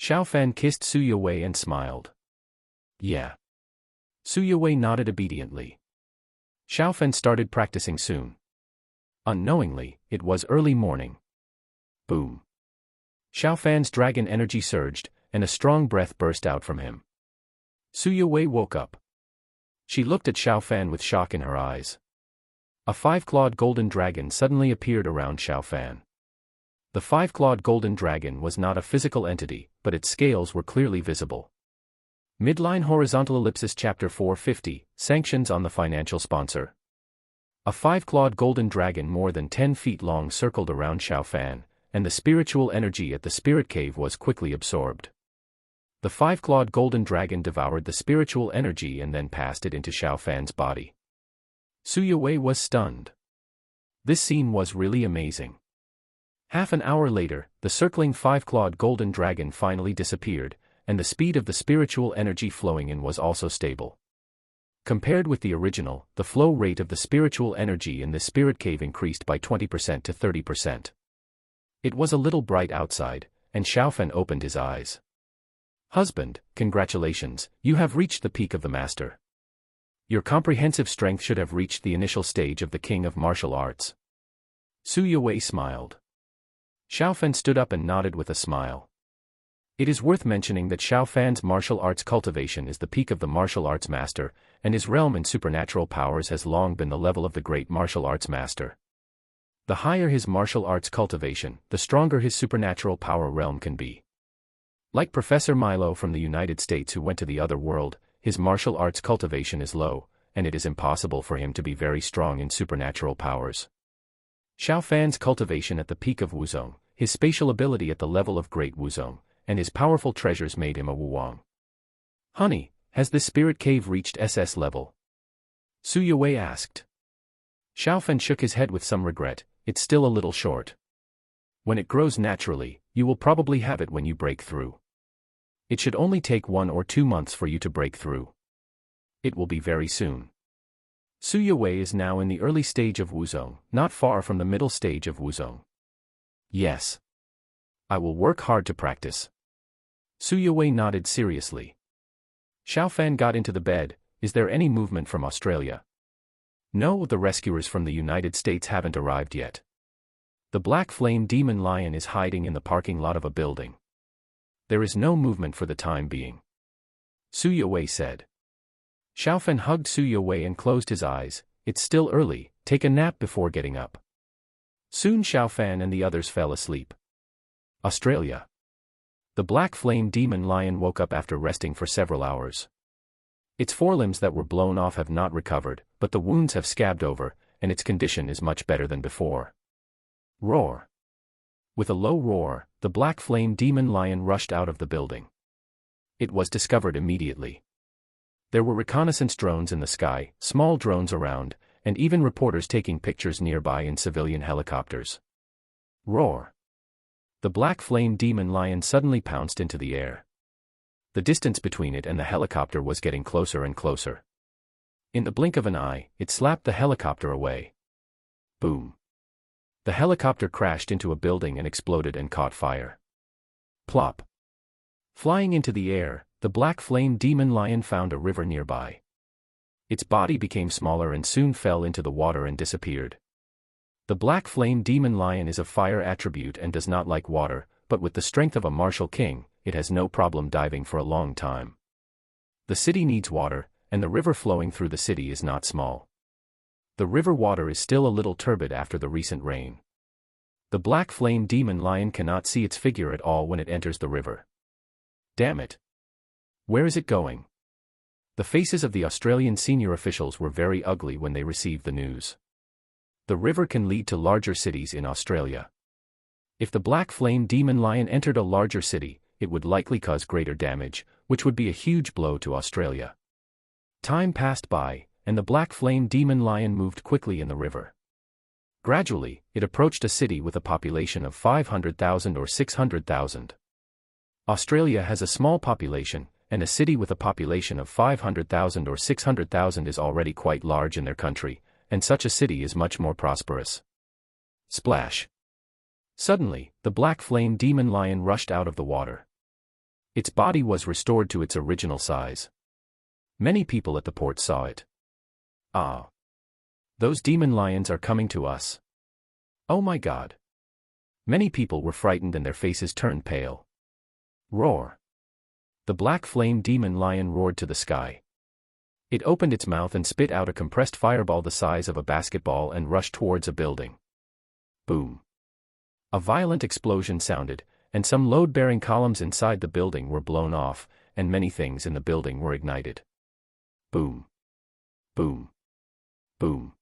Xiao Fan kissed Su Yue and smiled. Yeah. Su Yue nodded obediently. Xiao Fan started practicing soon. Unknowingly, it was early morning. Boom. Xiao Fan's dragon energy surged, and a strong breath burst out from him. Su Yue woke up. She looked at Xiao Fan with shock in her eyes. A 5-clawed golden dragon suddenly appeared around Xiao Fan. The 5-clawed golden dragon was not a physical entity, but its scales were clearly visible. Midline Horizontal Ellipsis Chapter 450, Sanctions on the Financial Sponsor. A 5-clawed golden dragon more than 10 feet long circled around Xiao Fan, and the spiritual energy at the spirit cave was quickly absorbed. The 5-clawed golden dragon devoured the spiritual energy and then passed it into Xiao Fan's body. Su Yue was stunned. This scene was really amazing. Half an hour later, the circling 5-clawed golden dragon finally disappeared, and the speed of the spiritual energy flowing in was also stable. Compared with the original, the flow rate of the spiritual energy in the spirit cave increased by 20% to 30%. It was a little bright outside, and Xiao Fan opened his eyes. Husband, congratulations, you have reached the peak of the master. Your comprehensive strength should have reached the initial stage of the king of martial arts. Su Yue smiled. Xiao Fan stood up and nodded with a smile. It is worth mentioning that Xiao Fan's martial arts cultivation is the peak of the martial arts master, and his realm in supernatural powers has long been the level of the great martial arts master. The higher his martial arts cultivation, the stronger his supernatural power realm can be. Like Professor Milo from the United States who went to the other world, his martial arts cultivation is low, and it is impossible for him to be very strong in supernatural powers. Xiao Fan's cultivation at the peak of Wuzong, his spatial ability at the level of Great Wuzong, and his powerful treasures made him a Wuwang. Honey, has this spirit cave reached SS level? Su Yue asked. Xiao Fan shook his head with some regret, it's still a little short. When it grows naturally, you will probably have it when you break through. It should only take 1 or 2 months for you to break through. It will be very soon. Su Yue is now in the early stage of Wuzong, not far from the middle stage of Wuzong. Yes. I will work hard to practice. Su Yue nodded seriously. Xiao Fan got into the bed. Is there any movement from Australia? No, the rescuers from the United States haven't arrived yet. The black flame demon lion is hiding in the parking lot of a building. There is no movement for the time being. Su Yue said. Xiao Fan hugged Su Yue and closed his eyes. It's still early, take a nap before getting up. Soon Xiao Fan and the others fell asleep. Australia. The black flame demon lion woke up after resting for several hours. Its forelimbs that were blown off have not recovered, but the wounds have scabbed over, and its condition is much better than before. Roar. With a low roar, the black flame demon lion rushed out of the building. It was discovered immediately. There were reconnaissance drones in the sky, small drones around, and even reporters taking pictures nearby in civilian helicopters. Roar. The black flame demon lion suddenly pounced into the air. The distance between it and the helicopter was getting closer and closer. In the blink of an eye, it slapped the helicopter away. Boom. The helicopter crashed into a building and exploded and caught fire. Plop. Flying into the air, the black flame demon lion found a river nearby. Its body became smaller and soon fell into the water and disappeared. The black flame demon lion is a fire attribute and does not like water, but with the strength of a martial king, it has no problem diving for a long time. The city needs water, and the river flowing through the city is not small. The river water is still a little turbid after the recent rain. The black flame demon lion cannot see its figure at all when it enters the river. Damn it! Where is it going? The faces of the Australian senior officials were very ugly when they received the news. The river can lead to larger cities in Australia. If the black flame demon lion entered a larger city, it would likely cause greater damage, which would be a huge blow to Australia. Time passed by, and the black flame demon lion moved quickly in the river. Gradually, it approached a city with a population of 500,000 or 600,000. Australia has a small population, and a city with a population of 500,000 or 600,000 is already quite large in their country, and such a city is much more prosperous. Splash. Suddenly, the black flame demon lion rushed out of the water. Its body was restored to its original size. Many people at the port saw it. Ah! Those demon lions are coming to us. Oh my God! Many people were frightened and their faces turned pale. Roar! The black flame demon lion roared to the sky. It opened its mouth and spit out a compressed fireball the size of a basketball and rushed towards a building. Boom! A violent explosion sounded, and some load-bearing columns inside the building were blown off, and many things in the building were ignited. Boom! Boom! Boom!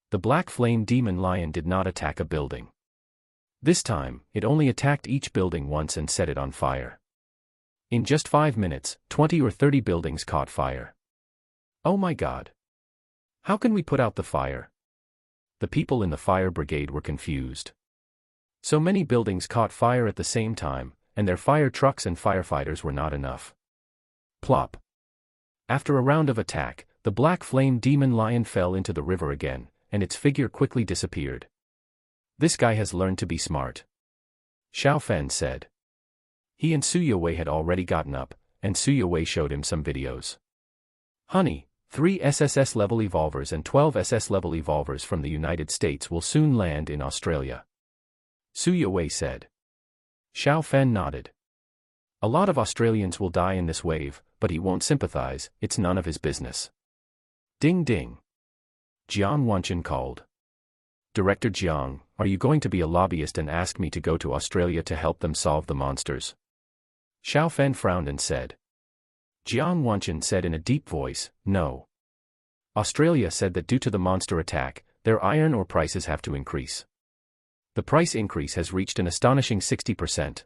The black flame demon lion did not attack a building. This time, it only attacked each building once and set it on fire. In just 5 minutes, 20 or 30 buildings caught fire. Oh my God! How can we put out the fire? The people in the fire brigade were confused. So many buildings caught fire at the same time, and their fire trucks and firefighters were not enough. Plop! After a round of attack, the black flame demon lion fell into the river again, and its figure quickly disappeared. This guy has learned to be smart. Xiao Fan said. He and Su Wei had already gotten up, and Su Wei showed him some videos. Honey, 3 SSS-level evolvers and 12 SS-level evolvers from the United States will soon land in Australia. Su Wei said. Xiao Fan nodded. A lot of Australians will die in this wave, but he won't sympathize, it's none of his business. Ding ding. Jiang Wanchen called. Director Jiang, are you going to be a lobbyist and ask me to go to Australia to help them solve the monsters? Xiao Fan frowned and said. Jiang Wanchen said in a deep voice, no. Australia said that due to the monster attack, their iron ore prices have to increase. The price increase has reached an astonishing 60%.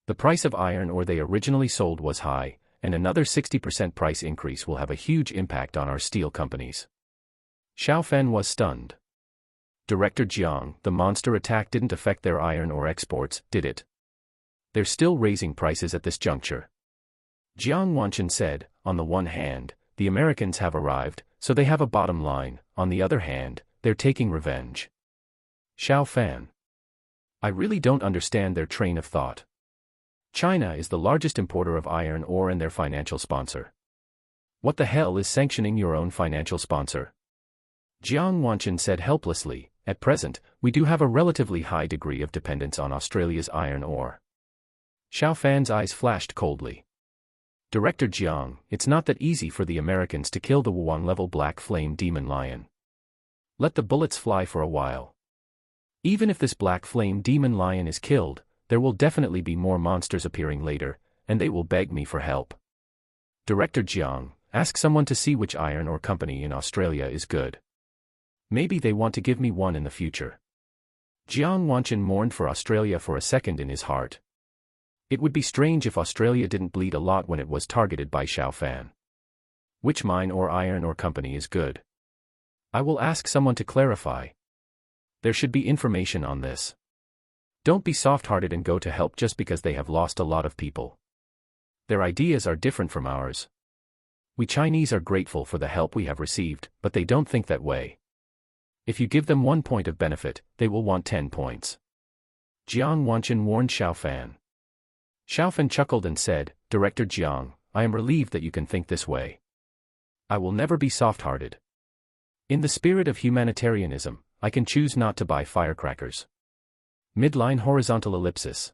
The price of iron ore they originally sold was high, and another 60% price increase will have a huge impact on our steel companies. Xiao Fan was stunned. Director Jiang, the monster attack didn't affect their iron ore exports, did it? They're still raising prices at this juncture. Jiang Wanchen said, on the one hand, the Americans have arrived, so they have a bottom line, on the other hand, they're taking revenge. Xiao Fan. I really don't understand their train of thought. China is the largest importer of iron ore and their financial sponsor. What the hell is sanctioning your own financial sponsor? Jiang Wanchen said helplessly, at present, we do have a relatively high degree of dependence on Australia's iron ore. Xiao Fan's eyes flashed coldly. Director Jiang, it's not that easy for the Americans to kill the Wuhan-level black flame demon lion. Let the bullets fly for a while. Even if this black flame demon lion is killed, there will definitely be more monsters appearing later, and they will beg me for help. Director Jiang, ask someone to see which iron ore company in Australia is good. Maybe they want to give me one in the future. Jiang Wanchen mourned for Australia for a second in his heart. It would be strange if Australia didn't bleed a lot when it was targeted by Xiaofan. Which mine or iron ore company is good? I will ask someone to clarify. There should be information on this. Don't be soft-hearted and go to help just because they have lost a lot of people. Their ideas are different from ours. We Chinese are grateful for the help we have received, but they don't think that way. If you give them 1 point of benefit, they will want 10 points. Jiang Wanchen warned Xiaofan. Xiaofan chuckled and said, Director Jiang, I am relieved that you can think this way. I will never be soft-hearted. In the spirit of humanitarianism, I can choose not to buy firecrackers. Midline horizontal ellipsis.